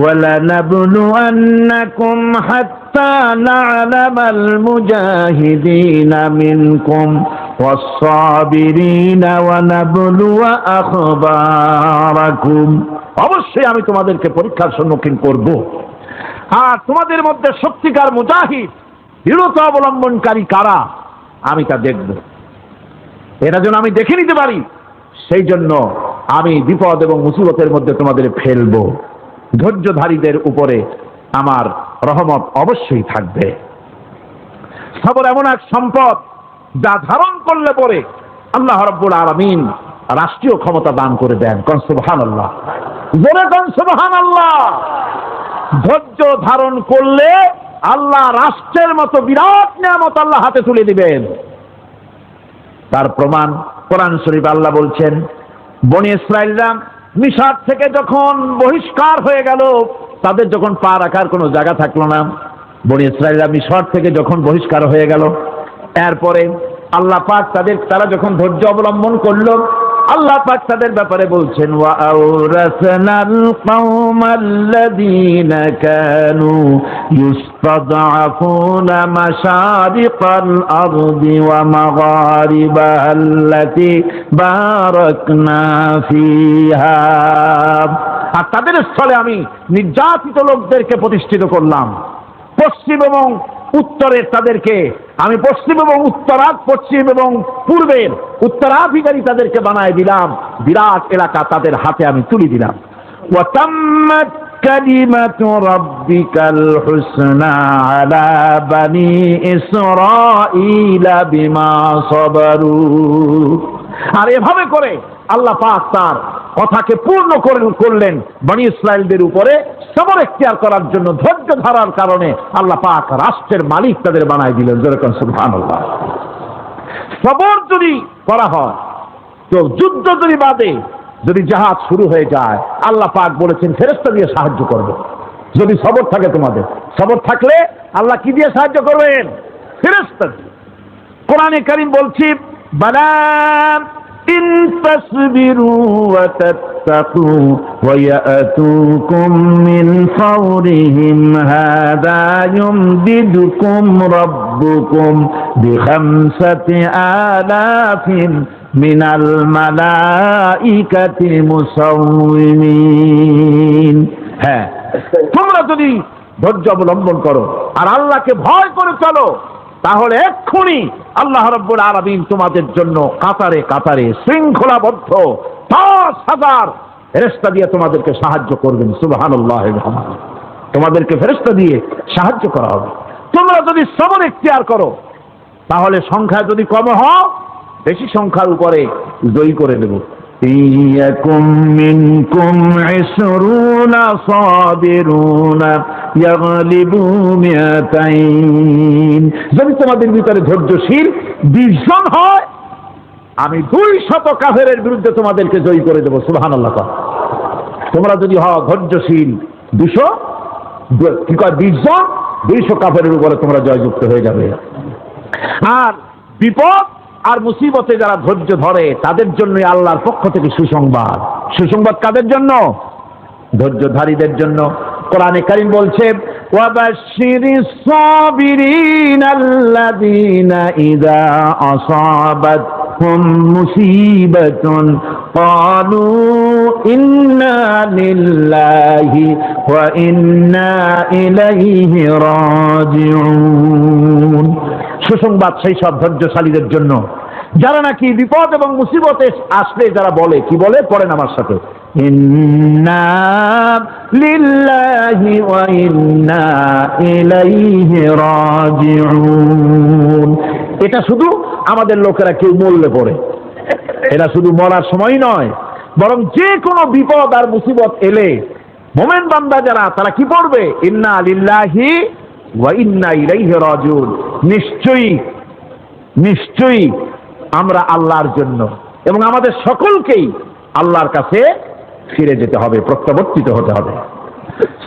وَلَنَبْلُوَنَّكُمْ حَتَّى نَعْلَمَ الْمُجَاهِدِينَ مِنكُمْ وَالصَّابِرِينَ وَنَبْلُوَ أَخْبَارَكُمْ। অবশ্যই আমি তোমাদেরকে পরীক্ষার সম্মুখীন করব, আর তোমাদের মধ্যে সত্যিকার মুজাহিদ দৃঢ়তা অবলম্বনকারী কারা আমি তা দেখব। এটা যেন আমি দেখে নিতে পারি, সেই জন্য আমি বিপদ এবং মুসিবতের মধ্যে তোমাদের ফেলবো। ধৈর্যধারীদের উপরে আমার রহমত অবশ্যই থাকবে। সবর এমন এক সম্পদ যা ধারণ করলে পরে আল্লাহ রাব্বুল আলামিন রাষ্ট্রীয় ক্ষমতা দান করে দেন। কোন সুবহানাল্লাহ, জোরে কোন সুবহানাল্লাহ। ধৈর্য ধারণ করলে আল্লাহ রাষ্ট্রের মতো বিরাট নিয়ামত আল্লাহ হাতে তুলে দিবেন। তার প্রমাণ কোরআন শরীফ আল্লাহ বলছেন, বনি ইসরাঈলরা মিশর থেকে যখন বহিষ্কার হয়ে গেল, তাদের যখন পা রাখার কোনো জায়গা থাকলো না, বনি ইসরাঈলরা মিশর থেকে যখন বহিষ্কার হয়ে গেল, এরপরে আল্লাহ পাক তারা যখন ধৈর্য অবলম্বন করলো, আল্লাহ পাক তাদের ব্যাপারে বলছেন, ওয়া আওরাসনাল কওমাল্লাযীনা কানু ইস্তাদআফুনা মাশারিকাল আরদি ওয়া মাগারিবাহাল্লাতী বারাকনা ফিহা। আর তাদের স্থলে আমি নির্যাতিত লোকদেরকে প্রতিষ্ঠিত করলাম। পশ্চিম এবং উত্তরের তাদেরকে আমি পশ্চিম এবং পশ্চিম এবং পূর্বের উত্তরাধিকারী তাদেরকে বানায় দিলাম। বিরাট এলাকা তাদের হাতে আমি তুলে দিলাম। ওয়া তাম্মাত কালিমাতু রাব্বিকাল হুসনা আলা বানি ইসরাঈলা বিমা সাবারু। আর এভাবে করে আল্লাহ পাক তার কথাকে পূর্ণ করলেন বনি ইসরাঈলদের উপরে সবর এখতিয়ার করার জন্য। ধৈর্য ধারার কারণে আল্লাহ পাক রাষ্ট্রের মালিক তাদের বানায় দিলেন। যেরকম সুবহানাল্লাহ। সবর যদি করা হয় তো যুদ্ধ যদি বাদে যদি জাহাজ শুরু হয়ে যায়, আল্লাহ পাক বলেছেন ফেরেশতা দিয়ে সাহায্য করবে। যদি সবর থাকে, তোমাদের সবর থাকলে আল্লাহ কি দিয়ে সাহায্য করবেন? ফেরেশতা দিয়ে। কোরআনে কারীম বলছি, বালা ইন তাসবিরু ওয়া তাত্তাকু ওয়া ইয়াতুকুম মিন ফাওরিহিম হাদা ইউমদিদুকুম রাব্বুকুম বিখামসাতি আলাফিন মিনাল মালাইকাতি মুসাউমিন। হ্যাঁ, তোমরা যদি ধৈর্য অবলম্বন করো আর আল্লাহকে ভয় করে চলো, তাহলে এক্ষুনি আল্লাহ রাব্বুল আলামিন তোমাদের জন্য কাতারে কাতারে শৃঙ্খলাবদ্ধ 10,000 ফেরেশতা দিয়ে তোমাদেরকে সাহায্য করবেন। সুবহানাল্লাহ। তোমাদেরকে ফেরেশতা দিয়ে সাহায্য করা হবে। তোমরা যদি সবর এখতিয়ার করো, তাহলে সংখ্যা যদি কম হয়, বেশি সংখ্যার উপরে জয়ী করে দেব। ইয়াকুম মিনকুম 20 সাবিরুনা ইয়াগলিবু মিয়াতাইন। যদি তোমাদের ভিতরে ধৈর্যশীল 20 জন হয়, আমি 200 কাফেরের বিরুদ্ধে তোমাদেরকে জয়ী করে দেব। সুবহানাল্লাহ। তোমরা যদি হও ধৈর্যশীল 20 জন, 200 কাফেরের উপরে তোমরা জয়যুক্ত হয়ে যাবে। আর বিপদ আর মুসিবতে যারা ধৈর্য ধরে তাদের জন্য আল্লাহর পক্ষ থেকে সুসংবাদ। সুসংবাদ কাদের জন্য? ধৈর্যধারীদের জন্য। কোরআনে কারীম বলছে, ওয়াবাশশিরিস সাবিরিন আল্লাযীনা ইযা আসাবাত أصابتهم مصيبة قالوا إنا لله وإنا إليه راجعون। সুসংবাদ সেই সব ধৈর্যশালীদের জন্য যারা নাকি বিপদ এবং মুসিবতে আসলে যারা বলে, কি বলে, পড়েন আমার সাথে, ইন্না লিল্লাহি ওয়া ইন্না ইলাইহি রাজিউন। এটা শুধু আমাদের লোকেরা কেউ মরলে পড়ে, এটা শুধু মরার সময় নয়, বরং যে কোনো বিপদ আর মুসিবত এলে মোমেন বান্দা যারা, তারা কি পড়বে, ইন্না লিল্লাহি ওয়া ইন্না ইলাইহি রাজিউন। নিশ্চয়ই নিশ্চয়ই আমরা আল্লাহর জন্য এবং আমাদের সকলকেই আল্লাহর কাছে ফিরে যেতে হবে, প্রত্যাবর্তিত হতে হবে।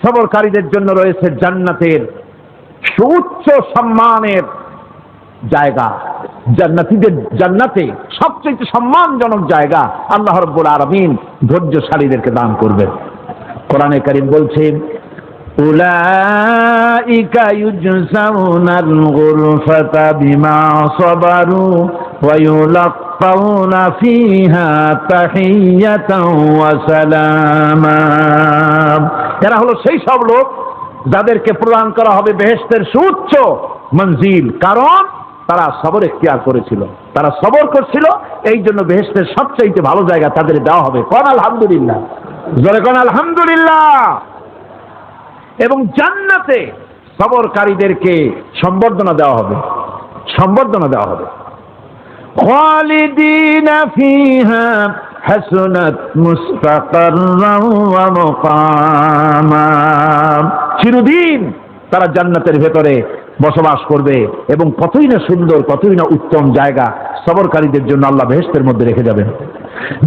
সবরকারীদের জন্য রয়েছে জান্নাতের সুউচ্চ সম্মানের জায়গা। জান্নাতে সবচেয়ে সম্মানজনক জায়গা আল্লাহ রাব্বুল আলামিন ধৈর্যশালীদেরকে দান করবেন। কোরআনে কারীম বলছেন, উলাইকা ইউজসাউনাল গুরফাতা বিমা সাবারু ওয়া ইউলাক্কাউনা ফিহা তাহিয়াতাও ওয়া সালামা। এরা হলো সেই সব লোক যাদেরকে প্রদান করা হবে বেহেশতের সুউচ্চ মঞ্জিল, কারণ তারা সবর ইখতিয়ার করেছিল, তারা সবর করছিল, এই জন্য বেহেশতের সবচেয়ে ভালো জায়গা তাদের দেওয়া হবে। কোন আলহামদুলিল্লাহ, জোরে কোন আলহামদুলিল্লাহ। এবং জান্নাতে সবরকারীদেরকে সম্বর্ধনা দেওয়া হবে, সম্বর্ধনা দেওয়া হবে। খালিদিনা ফিহা হাসনাত মুস্তাকাররান ওয়া মুকামা। চিরদিন তারা জান্নাতের ভেতরে বসবাস করবে এবং কতই না সুন্দর, কতই না উত্তম জায়গা সবরকারীদের জন্য আল্লাহ বেহেশতের মধ্যে রেখে যাবেন।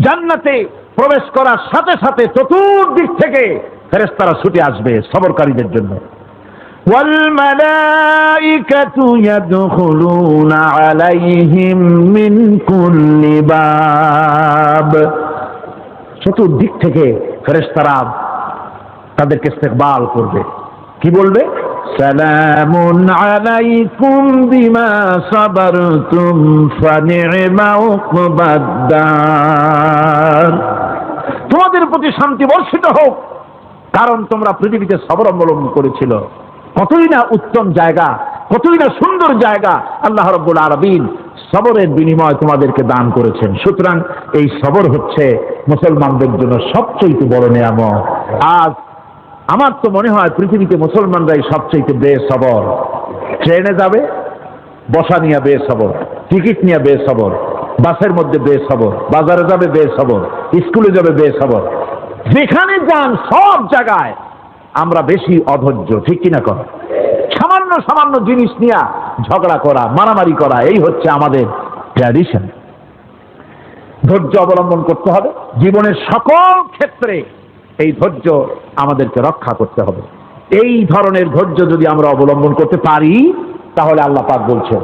জান্নাতে প্রবেশ করার সাথে সাথে চতুর্দিক থেকে ফেরেশতারা ছুটে আসবে সবরকারীদের জন্য। ওয়াল মালাইকাতু ইয়াদখুলুনা আলাইহিম মিন কুল্লি বাব। চতুর্দিক থেকে ফেরেশতারা তাদেরকে ইস্তেকবাল করবে, কি বলবে, সালামুন আলাইকুম বিমা সাবারতুম ফানি'মা উকবাদ-দার। তোমাদের প্রতি শান্তি বর্ষিত হোক, কারণ তোমরা পৃথিবীতে সবর অবলম্বন করেছিল। কতই না উত্তম জায়গা, কতই না সুন্দর জায়গা আল্লাহ রাব্বুল আলামিন সবরের বিনিময় তোমাদেরকে দান করেছেন। সুতরাং এই সবর হচ্ছে মুসলমানদের জন্য সবচেয়ে বড় নিয়ামত। আজ আমার তো মনে হয় পৃথিবীতে মুসলমানরাই সবচেয়ে বেসবর। ট্রেনে যাবে, বসা নিয়ে বেসবর, টিকিট নিয়ে বেসবর, বাসের মধ্যে বেসবর, বাজারে যাবে বেসবর, স্কুলে যাবে বেসবর, যেখানে যান সব জায়গায় আমরা বেশি অধৈর্য, ঠিক কিনা কর? সামান্য সামান্য জিনিস নিয়ে ঝগড়া করা, মারামারি করা, এই হচ্ছে আমাদের ট্র্যাডিশন। ধৈর্য অবলম্বন করতে হবে জীবনের সকল ক্ষেত্রে, এই ধৈর্য আমাদেরকে রক্ষা করতে হবে। এই ধরনের ধৈর্য যদি আমরা অবলম্বন করতে পারি, তাহলে আল্লাহ পাক বলছেন,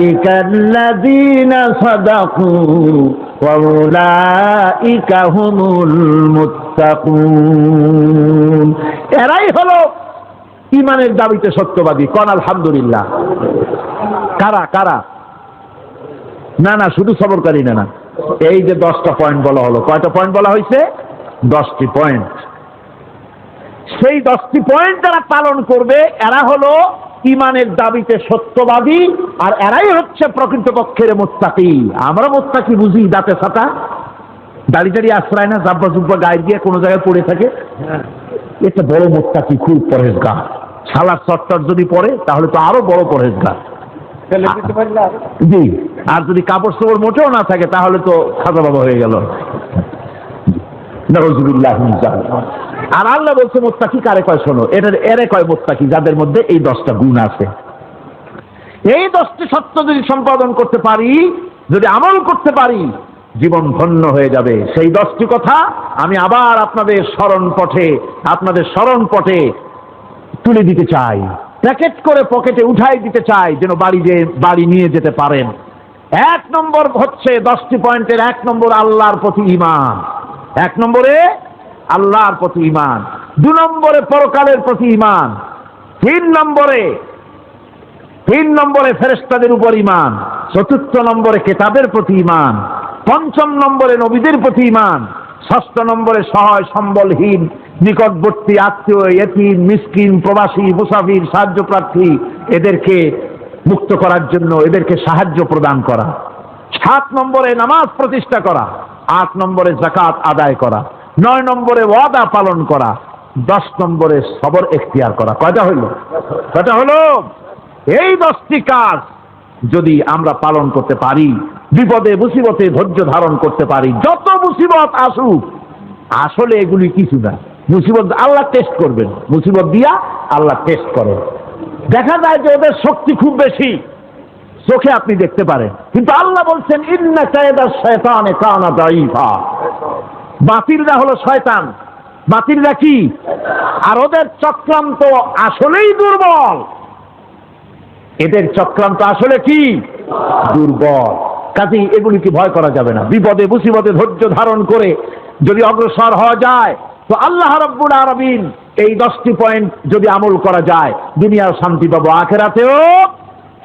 উলাইকাল্লাযীনা সাদাকু ওয়া উলাইকা হুমুল মুত্তাকুন। এরাই হলো ঈমানের দাবিতে সত্যবাদী। কোন আলহামদুলিল্লাহ। কারা কারা? না না, শুধু সবরকারী না, না, এই যে 10টা পয়েন্ট বলা হলো, কয়টা পয়েন্ট বলা হয়েছে? 10টি পয়েন্ট। সেই 10টি পয়েন্ট যারা পালন করবে এরা হলো ঈমানের দাবিতে সত্যবাদী, আর এরাই হচ্ছে প্রকৃতপক্ষের মুত্তাকি। আমরা মুত্তাকি বুঝি দাঁতে ছাতা, দাড়ি দাড়ি আশ্রয় না, জাব্বা জুব্বা গায়ে দিয়ে কোনো জায়গায় পড়ে থাকে, এটা বড় মুত্তাকি, খুব পরহেজগার। সালাত চট্টর যদি পড়ে তাহলে তো আরো বড় পরহেজগার। জি, আর যদি কাপড় চোপড় মোটেও না থাকে তাহলে তো খাজা বাবা হয়ে গেল। আর আল্লাহ বলছে মুত্তাকি কারে কয়, শোনো, এরে কয় মুত্তাকি যাদের মধ্যে এই 10টা গুণ আছে। এই 10টি সত্য যদি সম্পাদন করতে পারি, যদি আমল করতে পারি, জীবন ধন্য হয়ে যাবে। সেই 10টি কথা আমি আবার আপনাদের স্মরণ পটে তুলে দিতে চাই, প্যাকেট করে পকেটে উঠাই দিতে চাই, যেন বাড়ি নিয়ে যেতে পারেন। 1 নম্বর হচ্ছে 10টি পয়েন্টের 1 নম্বর আল্লাহর প্রতি ঈমান। 1 নম্বরে আল্লাহর প্রতি ঈমান, 2 নম্বরে পরকালের প্রতি ঈমান, 3 নম্বরে 3 নম্বরে ফেরেশতাদের উপর ঈমান, 4র্থ নম্বরে কিতাবের প্রতি ঈমান, 5ম নম্বরে নবীদের প্রতি ঈমান, 6ষ্ঠ নম্বরে সহায় সম্বলহীন নিকটবর্তী আত্মীয়, ইয়েতিম, মিসকিন, প্রবাসী, মুসাফির, সাহায্য প্রার্থী এদেরকে মুক্ত করার জন্য এদেরকে সাহায্য প্রদান করা, 7 নম্বরে নামাজ প্রতিষ্ঠা করা, 8 নম্বরে যাকাত আদায় করা, 9 নম্বরে ওয়াদা পালন করা, 10 নম্বরে সবর এখতিয়ার করা। কয়টা হলো? এই 10টি কাজ যদি আমরা পালন করতে পারি, বিপদে মুসিবতে ধৈর্য ধারণ করতে পারি, যত মুসিবত আসুক, আসলে এগুলি কিছু না। মুসিবত আল্লাহ টেস্ট করবেন, মুসিবত দিয়া আল্লাহ টেস্ট করেন। দেখা যায় যে ওদের শক্তি খুব বেশি, চোখে আপনি দেখতে পারেন, কিন্তু আল্লাহ বলছেন ইন্না কায়দা শায়তানে কানা দাঈফা। বাতিলরা হলো শয়তান, বাতিলরা কি? আর ওদের চক্রান্ত আসলেই দুর্বল, এদের চক্রান্ত আসলে কি? দুর্বল। কাজেই এগুলিকে ভয় করা যাবে না। বিপদে মুসিবতে ধৈর্য ধারণ করে যদি অগ্রসর হওয়া যায়, তো আল্লাহ রাব্বুল আলামিন এই 10টি পয়েন্ট যদি আমল করা যায়, দুনিয়ার শান্তি পাবো, আখিরাতেও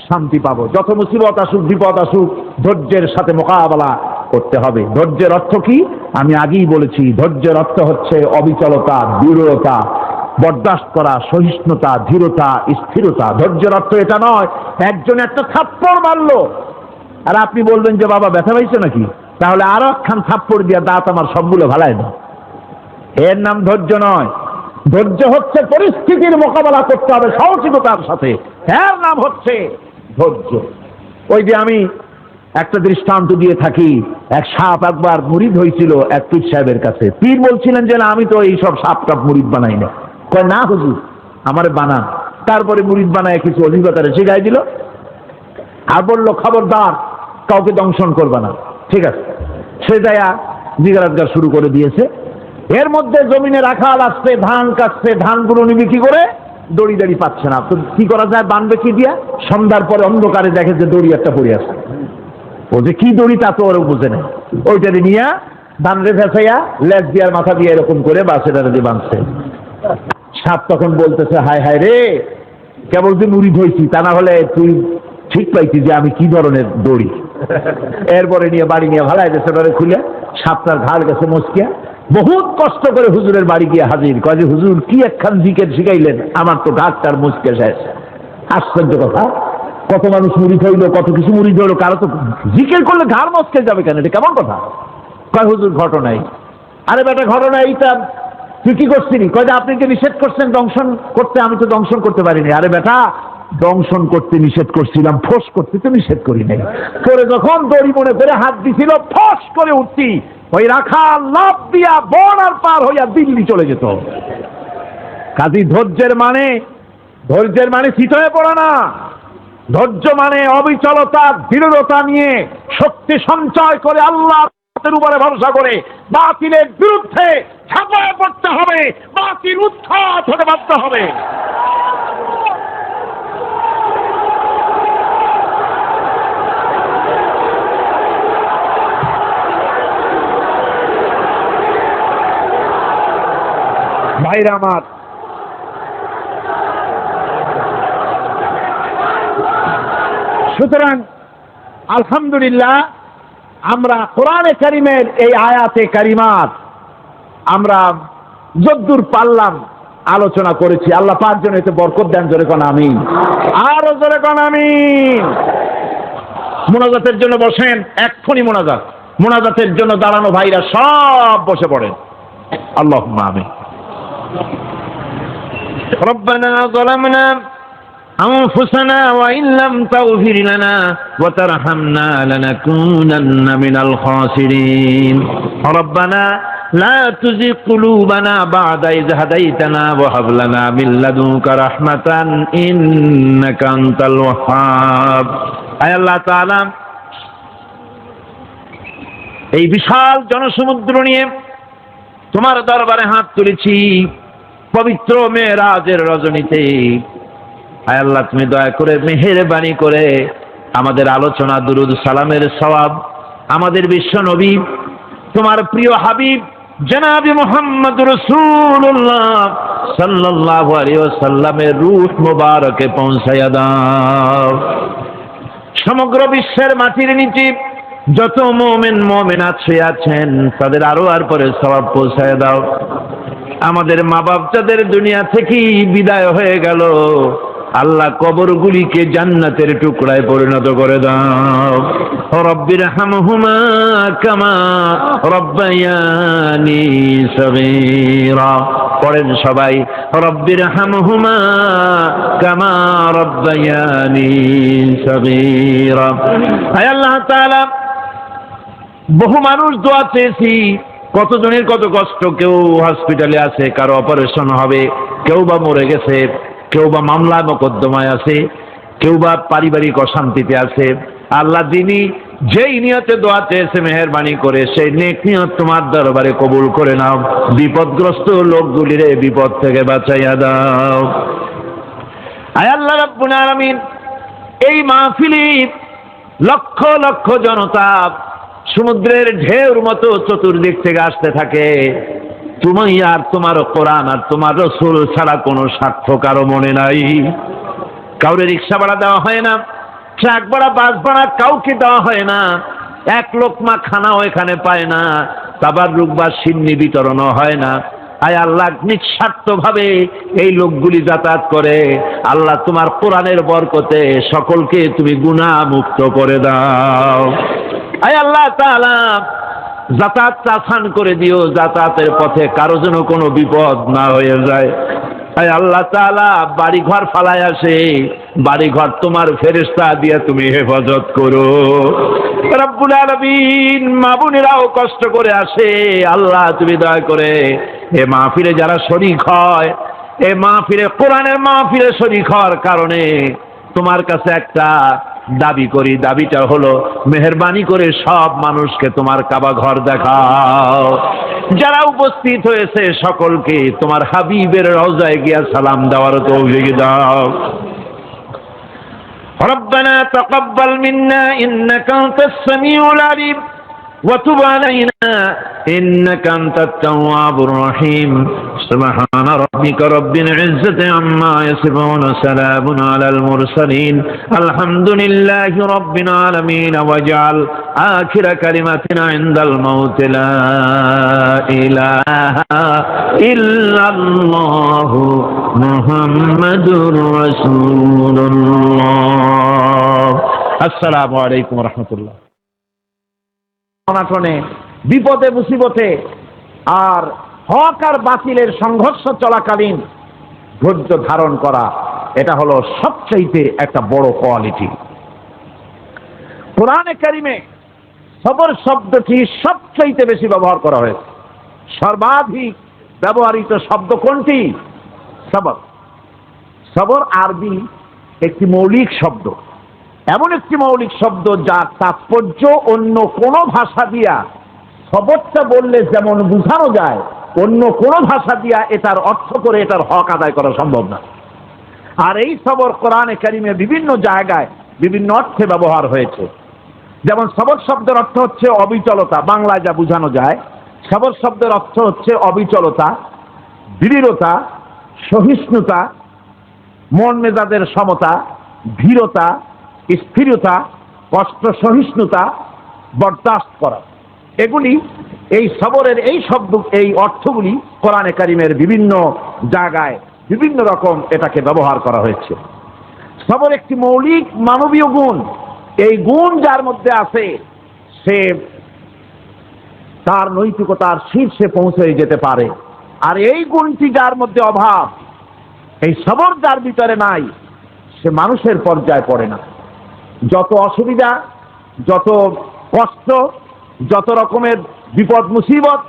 শান্তি পাবো। যত মুসিবত আসুক, বিপদ আসুক, ধৈর্যের সাথে মোকাবেলা করতে হবে। ধৈর্যের অর্থ কি? আমি আগেই বলেছি, ধৈর্যের অর্থ হচ্ছে অবিচলতা, দৃঢ়তা, বরদাস্ত করা, সহিষ্ণুতা, ধীরতা, স্থিরতা। ধৈর্যের অর্থ এটা নয় একজন একটা থাপ্পড় মারলো আর আপনি বলবেন যে বাবা ব্যথা পাইছে নাকি, তাহলে আরো একখান থাপ্পড় দিয়া দাঁত আমার সবগুলো ভালাই না। এর নাম ধৈর্য নয়। ধৈর্য হচ্ছে পরিস্থিতির মোকাবেলা করতে হবে সাহসিকতার সাথে, এর নাম হচ্ছে ধৈর্য। ওই যে আমি একটা দৃষ্টান্ত দিয়ে থাকি, এক সাপ একবার মুরিদ হয়েছিল এক পীর সাহেবের কাছে। পীর বলছিলেন যে না, আমি তো এই সব সাপ টাপ মুরিদ বানাই না। কয় না হুজুর, আমারে বানান। তারপরে মুরিদ বানায় কিছু অভিজ্ঞতারে শিখাই দিল আর বললো খবরদার কাউকে দংশন করবে না। ঠিক আছে, সে যায়া জিগারাতগার শুরু করে দিয়েছে। এর মধ্যে জমিনে রাখাল আসছে, ধান কাটছে, ধানগুলো নিবি কি করে, দড়ি দাড়ি পাচ্ছে না। তো কি করা যায়, বানবে কি দিয়া? সন্ধ্যার পরে অন্ধকারে দেখে যে দড়ি একটা পড়ে আছে। ও যে কি দড়ি তা তো ওরা বুঝে নেই। ওইটারে নিয়ে ধান রে ফেসাইয়া লেজ দিয়ার মাথা দিয়ে এরকম করে বাসেটারে দিয়ে বাঁধছে। সাপ তখন বলতেছে, হায় হায় রে, কেবল যে মুরিদ হয়েছি, তা না হলে তুই ঠিক পাইছি যে আমি কি ধরনের দড়ি। এরপরে নিয়ে বাড়ি নিয়ে ভালাই গেছে, খুলে সাপটার ঘাড় গেছে মস্কিয়া। বহুত কষ্ট করে হুজুরের বাড়ি গিয়ে হাজির। কয় যে হুজুর কি একখান জিকের শিখাইলেন, আমার তো ঘাটটার মুচকে শেষ। আশ্চর্য কথা, কত মানুষ মুরিদ হইলো, কত কিছু মুরিদ হইলো, কারো তো জিকের করলে ঘাড় মস্কে যাবে কেন, এটা কেমন কথা? কয় হুজুর ঘটনাই। আরে বেটা ঘটনা এইটা, তুই কি করছিলি? কয় যে আপনি যে নিষেধ করছেন দংশন করতে, আমি তো দংশন করতে পারিনি। আরে বেটা, দংশন করতে নিষেধ করছিলাম, ফোঁস করতে তো নিষেধ করি নাই। পরে যখন দড়ি মনে করে হাত দিছিল, ফোঁস করে উঠতি, ওই রাখা লাভ দিয়া বর্ডার পার হইয়া দিল্লি চলে যেত। কাজী ধৈর্যের মানে চিত হয়ে পড়ে না। ধৈর্য মানে অবিচলতা, দৃঢ়তা নিয়ে শক্তি সঞ্চয় করে আল্লাহর উপরে ভরসা করে বাতিলের বিরুদ্ধে ঝাঁপিয়ে পড়তে হবে, বাতিল উৎখাত হতে বাধ্য হবে। ভাইরা আমার, সুতরাং আলহামদুলিল্লাহ আমরা কোরআনে কারিমের এই আয়াতে কারিমাত আমরা যদ্দূর পারলাম আলোচনা করেছি। আল্লাহ পাক যেন এতে বরকত দেন। জোরে কোন আমিন, আরো জোরে কোন আমিন। মোনাজাতের জন্য বসেন, এক্ষুনি মোনাজাতের জন্য দাঁড়ানো ভাইরা সব বসে পড়েন। আল্লাহুম্মা আমিন। ربنا ظلمنا أنفسنا وإن لم تغفر لنا وترحمنا لنكونن من الخاسرين ربنا لا تزغ قلوبنا بعد إذ هديتنا وهب لنا من لدنك رحمة إنك أنت الوهاب। আয় আল্লাহ তাআলা, এই বিশাল জনসমুদ্র নিয়ে তোমার দরবারে হাত তুলেছি পবিত্র মেরাজের রজনীতে। আয় আল্লাহ, তুমি দয়া করে মেহেরবানি করে আমাদের আলোচনা, দুরুদ সালামের সওয়াব আমাদের বিশ্ব নবী তোমার প্রিয় হাবিব জনাবে মুহাম্মদ রাসূলুল্লাহ সাল্লাল্লাহু আলাইহি ওয়াসাল্লামের রূহ মুবারকে পৌঁছায়া দাও। সমগ্র বিশ্বের মাটির নিচে যত মুমিন মুমিনাত শুয়ে আছেন তাদের আরো আর পরে সওয়াব পৌঁছায় দাও। আমাদের মা বাপ যাদের দুনিয়া থেকেই বিদায় হয়ে গেল, আল্লাহ কবরগুলিকে জান্নাতের টুকরায় পরিণত করে দাও। রব্বির হামহুমা কামা রব্বায়ানি সগীরা। পড়েন সবাই, রব্বির হামহুমা কামা রব্বায়ানি সগীরা। হে আল্লাহ তাআলা, বহু মানুষ দোয়া চেয়েছি, কতজনের কত কষ্ট, কেউ হসপিটালে আছে, কারো অপারেশন হবে, কেউ বা মরে গেছে, কেউ বা মামলা মোকদ্দমায় আছে, কেউ বা পারিবারিক অশান্তিতে আছে। আল্লাহ দিনই যেই নিয়তে দোয়া চেয়েছে মেহেরবানি করে সেই নেক নিয়ত তোমার দরবারে কবুল করে নাও। বিপদগ্রস্ত লোকগুলিরে বিপদ থেকে বাঁচাইয়া দাও। আয় আল্লাহ রাব্বুল আলামিন, এই মাহফিলে লক্ষ লক্ষ জনতা সমুদ্রের ঢেউর মতো চতুর্দিক থেকে আসতে থাকে। তুমি আর তোমার কোরআন আর তোমার রসুল ছাড়া কোনো স্বার্থ কারো মনে নাই। কাউরে রিক্সা ভাড়া দেওয়া হয় না, ট্রাক ভাড়া, বাস ভাড়া কাউকে দেওয়া হয় না, এক লোকমা খানাও এখানে পায় না, তাবাররুক বা সিন্নি বিতরণও হয় না। আয় আল্লাহ, নিঃস্বার্থ ভাবে এই লোকগুলি যাতায়াত করে। আল্লাহ তোমার কোরআনের বরকতে সকলকে তুমি গুনাহ মুক্ত করে দাও। আয় আল্লাহ তাআলা, যাতায়াত আসান করে দিও, যাতায়াতের পথে কারো যেন কোনো বিপদ না হয়ে যায়। আয় আল্লাহ তাআলা, বাড়ি ঘর ফালায় আসে, বাড়ি ঘর তোমার ফেরেশতা দিয়ে তুমি হেফাজত করো। রব্বুল আলামিন, মা বোনেরাও কষ্ট করে আসে, আল্লাহ তুমি দয়া করে এ মাহফিলে যারা শরীক হয়, এ মাহফিলে কোরআনের মাহফিলে শরীক হওয়ার কারণে তোমার কাছে একটা দাবি করি। দাবিটা হলো, মেহেরবানি করে সব মানুষকে তোমার কাবা ঘর দেখাও। যারা উপস্থিত হয়েছে সকলকে তোমার হাবিবের রওজায় গিয়া সালাম দেওয়ার তৌফিক দাও। রব্বানা তাকাব্বাল মিন্না ইন্নাকা আনতাস সামিউল আলিম وتب علينا إنك أنت التواب الرحيم سبحان ربك رب العزة عما يصفون سلام على المرسلين الحمد لله رب العالمين واجعل آخر كلمتنا عند الموت لا إله إلا الله محمد رسول الله السلام عليكم ورحمة الله। অনাটনে, বিপদে মুসিবতে আর হক আর বাতিলের সংঘর্ষ চলাকালীন ধৈর্য ধারণ করা, এটা হলো সবচাইতে একটা বড় কোয়ালিটি। কোরআনে কারিমে সবর শব্দটি সবচাইতে বেশি ব্যবহার করা হয়েছে। সর্বাধিক ব্যবহৃত শব্দ কোনটি? সবর। সবর আরবি একটি মৌলিক শব্দ, এমন একটি মৌলিক শব্দ যার তাৎপর্য অন্য কোন ভাষা দিয়া সবরটা বললে যেমন বোঝানো যায়, অন্য কোন ভাষা দিয়া এটার অর্থ করে এটার হক আদায় করা সম্ভব না। আর এই সবর কোরআনে কারিমে বিভিন্ন জায়গায় বিভিন্ন অর্থে ব্যবহার হয়েছে। যেমন সবর শব্দের অর্থ হচ্ছে অবিচলতা, বাংলায় যা বোঝানো যায়। সবর শব্দের অর্থ হচ্ছে অবিচলতা, দৃঢ়তা, সহিষ্ণুতা, মন মেজাজের সমতা, ধীরতা, স্থিরতা, কষ্ট সহিষ্ণুতা, বরদাস্ত করা। এগুলি এই সবরের এই শব্দ, এই অর্থগুলি কোরআনে কারিমের বিভিন্ন জায়গায় বিভিন্ন রকম এটাকে ব্যবহার করা হয়েছে। সবর একটি মৌলিক মানবীয় গুণ। এই গুণ যার মধ্যে আছে সে তার নৈতিকতার শীর্ষে পৌঁছে যেতে পারে। আর এই গুণটি যার মধ্যে অভাব, এই সবর যার ভিতরে নাই, সে মানুষের পর্যায়ে পড়ে না। যত অসুবিধা, যত কষ্ট, যত রকমের বিপদ মুসিবত,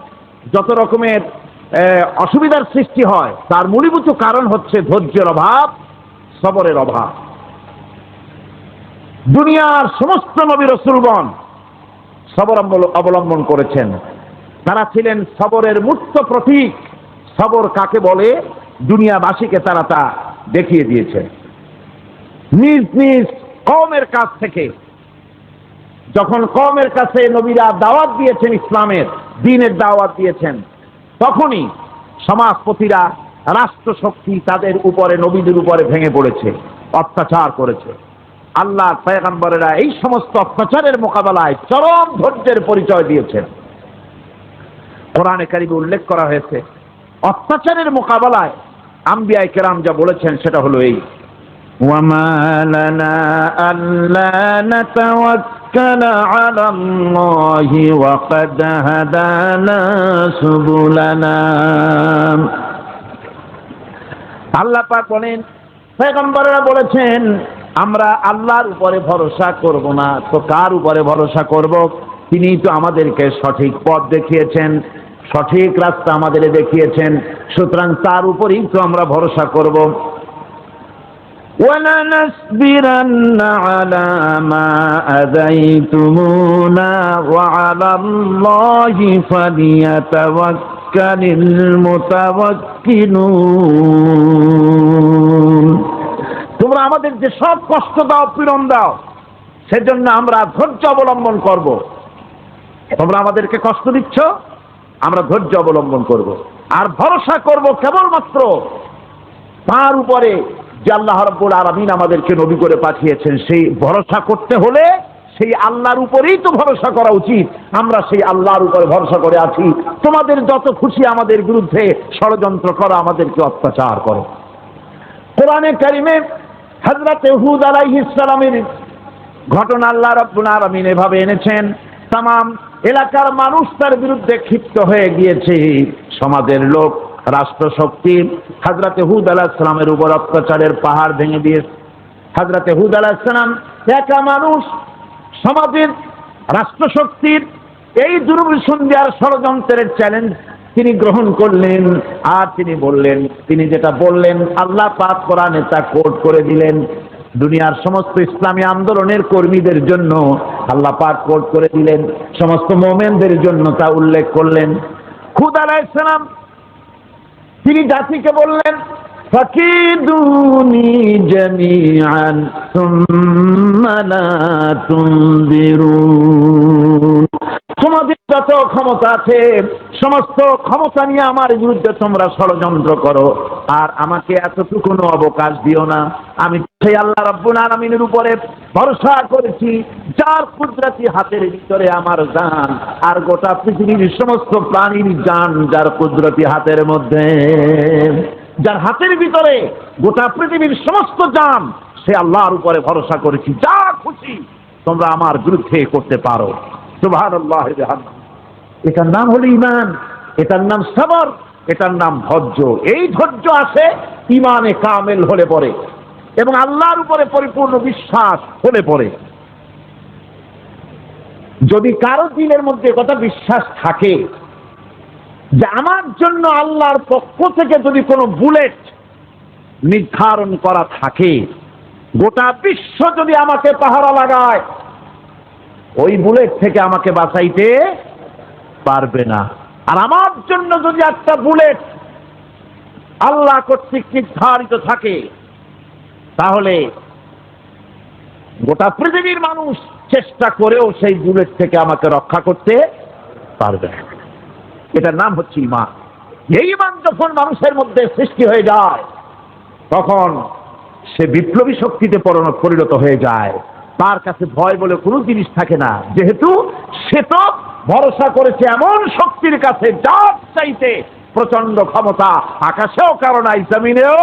যত রকমের অসুবিধার সৃষ্টি হয়, তার মূলীভূত কারণ হচ্ছে ধৈর্যের অভাব, সবরের অভাব। দুনিয়ার সমস্ত নবী রাসূলগণ সবর অবলম্বন করেছেন। তারা ছিলেন সবরের মূর্ত প্রতীক। সবর কাকে বলে দুনিয়াবাসীকে তারা তা দেখিয়ে দিয়েছেন। নিজ নিজ কওমের কাছ থেকে যখন কওমের কাছে নবীরা দাওয়াত দিয়েছেন, ইসলামের দ্বীনের দাওয়াত দিয়েছেন, তখনই সমাজপতিরা রাষ্ট্রশক্তি তাদের উপরে, নবীদের উপরে ভেঙে পড়েছে, অত্যাচার করেছে। আল্লাহর পয়গম্বরেরা এই সমস্ত অত্যাচারের মোকাবেলায় চরম ধৈর্যের পরিচয় দিয়েছেন। কোরআনে কারিমে উল্লেখ করা হয়েছে অত্যাচারের মোকাবেলায় আম্বিয়া কেরাম যা বলেছেন সেটা হলো এই: ওয়ামা লানা আল্লা নাতাওয়াক্কালা আলাল্লাহি ওয়া ক্বাদ হাদানা সুবুলানা। আল্লাহ পাক বলেন, পয়গম্বররা বলেছেন আমরা আল্লাহর উপরে ভরসা করব না, তো কার উপরে ভরসা করব? তিনি তো আমাদেরকে সঠিক পথ দেখিয়েছেন, সঠিক রাস্তা আমাদের দেখিয়েছেন, সুতরাং তার উপরেই তো আমরা ভরসা করব। ওয়ালানাসবিরান্না আলা মা আযাইতুমুনা ওয়া আলাল্লাহি ফালিয়াতাওয়াক্কালিল মুতাওয়াক্কিলুন। তোমরা আমাদের যে সব কষ্ট দাও, পীড়ন দাও, সেজন্য আমরা ধৈর্য অবলম্বন করব। তোমরা আমাদেরকে কষ্ট দিচ্ছ, আমরা ধৈর্য অবলম্বন করব আর ভরসা করব কেবলমাত্র তার উপরে যে আল্লাহ রাব্বুল আলামিন আমাদেরকে নবী করে পাঠিয়েছেন। সেই ভরসা করতে হলে সেই আল্লাহর উপরেই তো ভরসা করা উচিত। আমরা সেই আল্লাহর উপরে ভরসা করে আছি। তোমাদের যত খুশি আমাদের বিরুদ্ধে ষড়যন্ত্র করো, আমাদেরকে অত্যাচার করো। কোরআনে কারিমে হযরত হুদ আলাইহিস সালামের ঘটনা আল্লাহ রাব্বুল আলামিন এভাবে এনেছেন। তামাম এলাকার মানুষ তার বিরুদ্ধে ক্ষিপ্ত হয়ে গিয়েছে। সমাজের লোক, রাষ্ট্রশক্তি হযরত হুদ আলাইহিস সালামের উপর অত্যাচারের পাহাড় ভেঙে দিয়েছে। হযরত হুদ আলাইহিস সালাম একা মানুষ, সমাজের রাষ্ট্রশক্তির এই দুর্বিসন্ধির ষড়যন্ত্রের চ্যালেঞ্জ তিনি গ্রহণ করলেন। আর তিনি বললেন, তিনি যেটা বললেন আল্লাহ পাক কোরআনে তা কোট করে দিলেন। দুনিয়ার সমস্ত ইসলামী আন্দোলনের কর্মীদের জন্য আল্লাহ পাক কোট করে দিলেন, সমস্ত মুমিনদের জন্য তা উল্লেখ করলেন। হুদ আলাইহিস সালাম তিনি জাতিকে বললেন, ফাকিদুনি জামিআন সুম্মা লা তুনদিরুন। তোমাদের যত ক্ষমতা আছে সমস্ত ক্ষমতা নিয়ে আমার বিরুদ্ধে তোমরা ষড়যন্ত্র করো, আর আমাকে এতটুকুনো অবকাশ দিও না। আমি সেই আল্লাহ রাব্বুল আলামিনের উপরে ভরসা করেছি যার কুদরতি হাতের ভিতরে আমার জান, আর গোটা পৃথিবীর সমস্ত প্রাণীর জান যার কুদরতি হাতের মধ্যে। যার হাতের ভিতরে গোটা পৃথিবীর সমস্ত জান, সে আল্লাহর উপরে ভরসা করেছি। যা খুশি তোমরা আমার বিরুদ্ধে করতে পারো। সুবহানাল্লাহ। এটার নাম হলো ঈমান, এটার নাম সবর, এটার নাম ধৈর্য। এই ধৈর্য আসে ঈমানে কামেল হলে পরে এবং আল্লাহর উপরে পরিপূর্ণ বিশ্বাস হলে পরে। যদি কারো দিলের মধ্যে কথা বিশ্বাস থাকে যে আমার জন্য আল্লাহর পক্ষ থেকে যদি কোনো বুলেট নির্ধারণ করা থাকে, গোটা বিশ্ব যদি আমাকে পাহারা লাগায়, ওই বুলেট থেকে আমাকে বাঁচাইতে পারবে না। আর আমার জন্য যদি একটা বুলেট আল্লাহ কর্তৃক নির্ধারিত থাকে, তাহলে গোটা পৃথিবীর মানুষ চেষ্টা করেও সেই বুলেট থেকে আমাকে রক্ষা করতে পারবে না। এটার নাম হচ্ছে ঈমান। এই ঈমান যখন মানুষের মধ্যে সৃষ্টি হয়ে যায়, তখন সে বিপ্লবী শক্তিতে পরিণত হয়ে যায়। তার কাছে ভয় বলে কোনো জিনিস থাকে না, যেহেতু সে তো ভরসা করেছে এমন শক্তির কাছে যার চাইতে প্রচন্ড ক্ষমতা আকাশেও কারণ নাই, জমিনেও।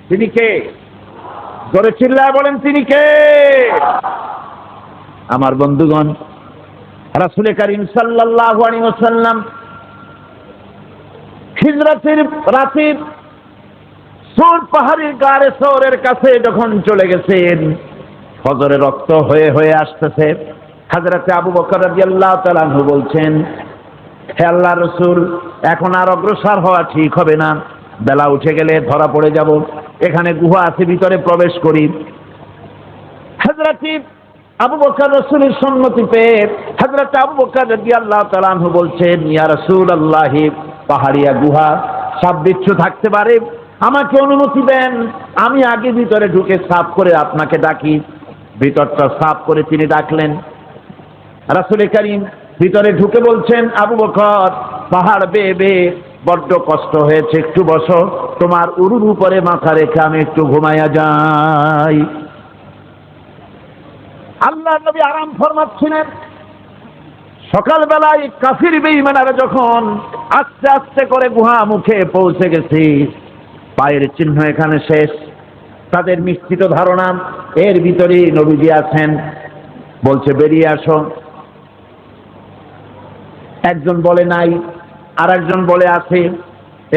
তিনি কে? জোরে চিল্লায় বলেন, তিনি কে? আমার বন্ধুগণ, রাসূল করিম সাল্লাল্লাহু আলাইহি ওয়াসাল্লাম হিজরতের রাতে সূর পাহাড়ের গাড়ে সওরের কাছে যখন চলে গেছেন, ফজরের রক্ত হয়ে হয়ে আসতেছে। হযরত আবু বকর রাদিয়াল্লাহু তাআলা আনহু বলছেন, হে আল্লাহর রাসূল, এখন আর অগ্রসর হওয়া ঠিক হবে না, বেলা উঠে গেলে ধরা পড়ে যাব। এখানে গুহা আছে, ভিতরে প্রবেশ করি। হযরত আবু বকর রাসূলের সম্মতি পেয়ে হযরত আবু বকর রাদিয়াল্লাহু তাআলা আনহু বলছেন, ইয়া রাসূলুল্লাহ, পাহাড়িয়া গুহা, সাপ বিচ্ছু থাকতে পারে, আমাকে অনুমতি দেন, আমি আগে ভিতরে ঢুকে সাফ করে আপনাকে ডাকি। ভিতরটা সাফ করে তিনি ডাকলেন। রাসূল করিম ভিতরে ঢুকে বলছেন, আবু বকর, পাহাড় বেয়ে বেয়ে বড্ড কষ্ট হয়েছে, একটু বসো, তোমার উরুর উপরে মাথা রেখে আমি একটু ঘুমাইয়া যাই। আল্লাহ নবী আরাম ফরমাচ্ছিলেন। সকালবেলায় কাফির বেঈমানেরা যখন আস্তে আস্তে করে গুহা মুখে পৌঁছে গেছি, পায়ের চিহ্ন এখানে শেষ, তাদের মিশ্রিত ধারণা এর ভিতরে নবীজি আছেন। বলছে বেরিয়ে আসো। একজন বলে নাই, আর একজন বলে আছে,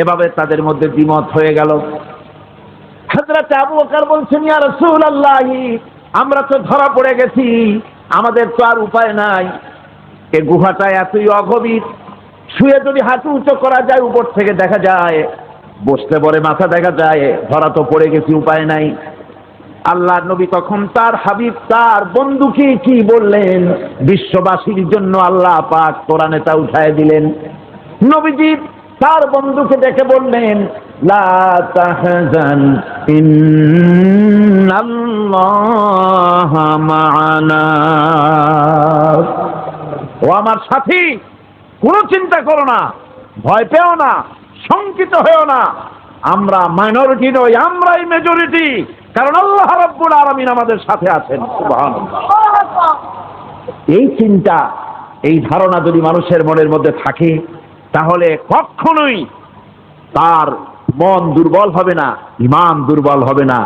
এভাবে তাদের মধ্যে দ্বিমত হয়ে গেল। হযরত আবু বকর বলছেন, ইয়া রাসূলুল্লাহ, আমরা তো ধরা পড়ে গেছি, আমাদের তো আর উপায় নাই। এই গুহাটা এতই অগভীর, শুয়ে যদি হাঁটু উঁচু করা যায় উপর থেকে দেখা যায়, বসতে পরে মাথা দেখা যায়, ধরা তো পড়ে গেছি, উপায় নাই। আল্লাহর নবী তখন তার হাবিব, তার বন্ধুকে কি বললেন? বিশ্ববাসীর জন্য আল্লাহ পাক কোরআনে তা উঠায় দিলেন। নবীজি তার বন্ধুকে দেখে বললেন, লা তাহজান ইন্নাল্লাহা মা'ানা। ও আমার সাথী, কোনো চিন্তা করো না, ভয় পেও না, শঙ্কিত হয়েও না। আমরা মাইনরিটি নই, আমরাই মেজরিটি, কারণ আল্লাহ রাব্বুল আলামিন আমাদের সাথে আছেন। সুবহানাল্লাহ। এই চিন্তা, এই ধারণা যদি মানুষের মনের মধ্যে থাকে, তাহলে কখনোই তার মন দুর্বল হবে না, ঈমান দুর্বল হবে না।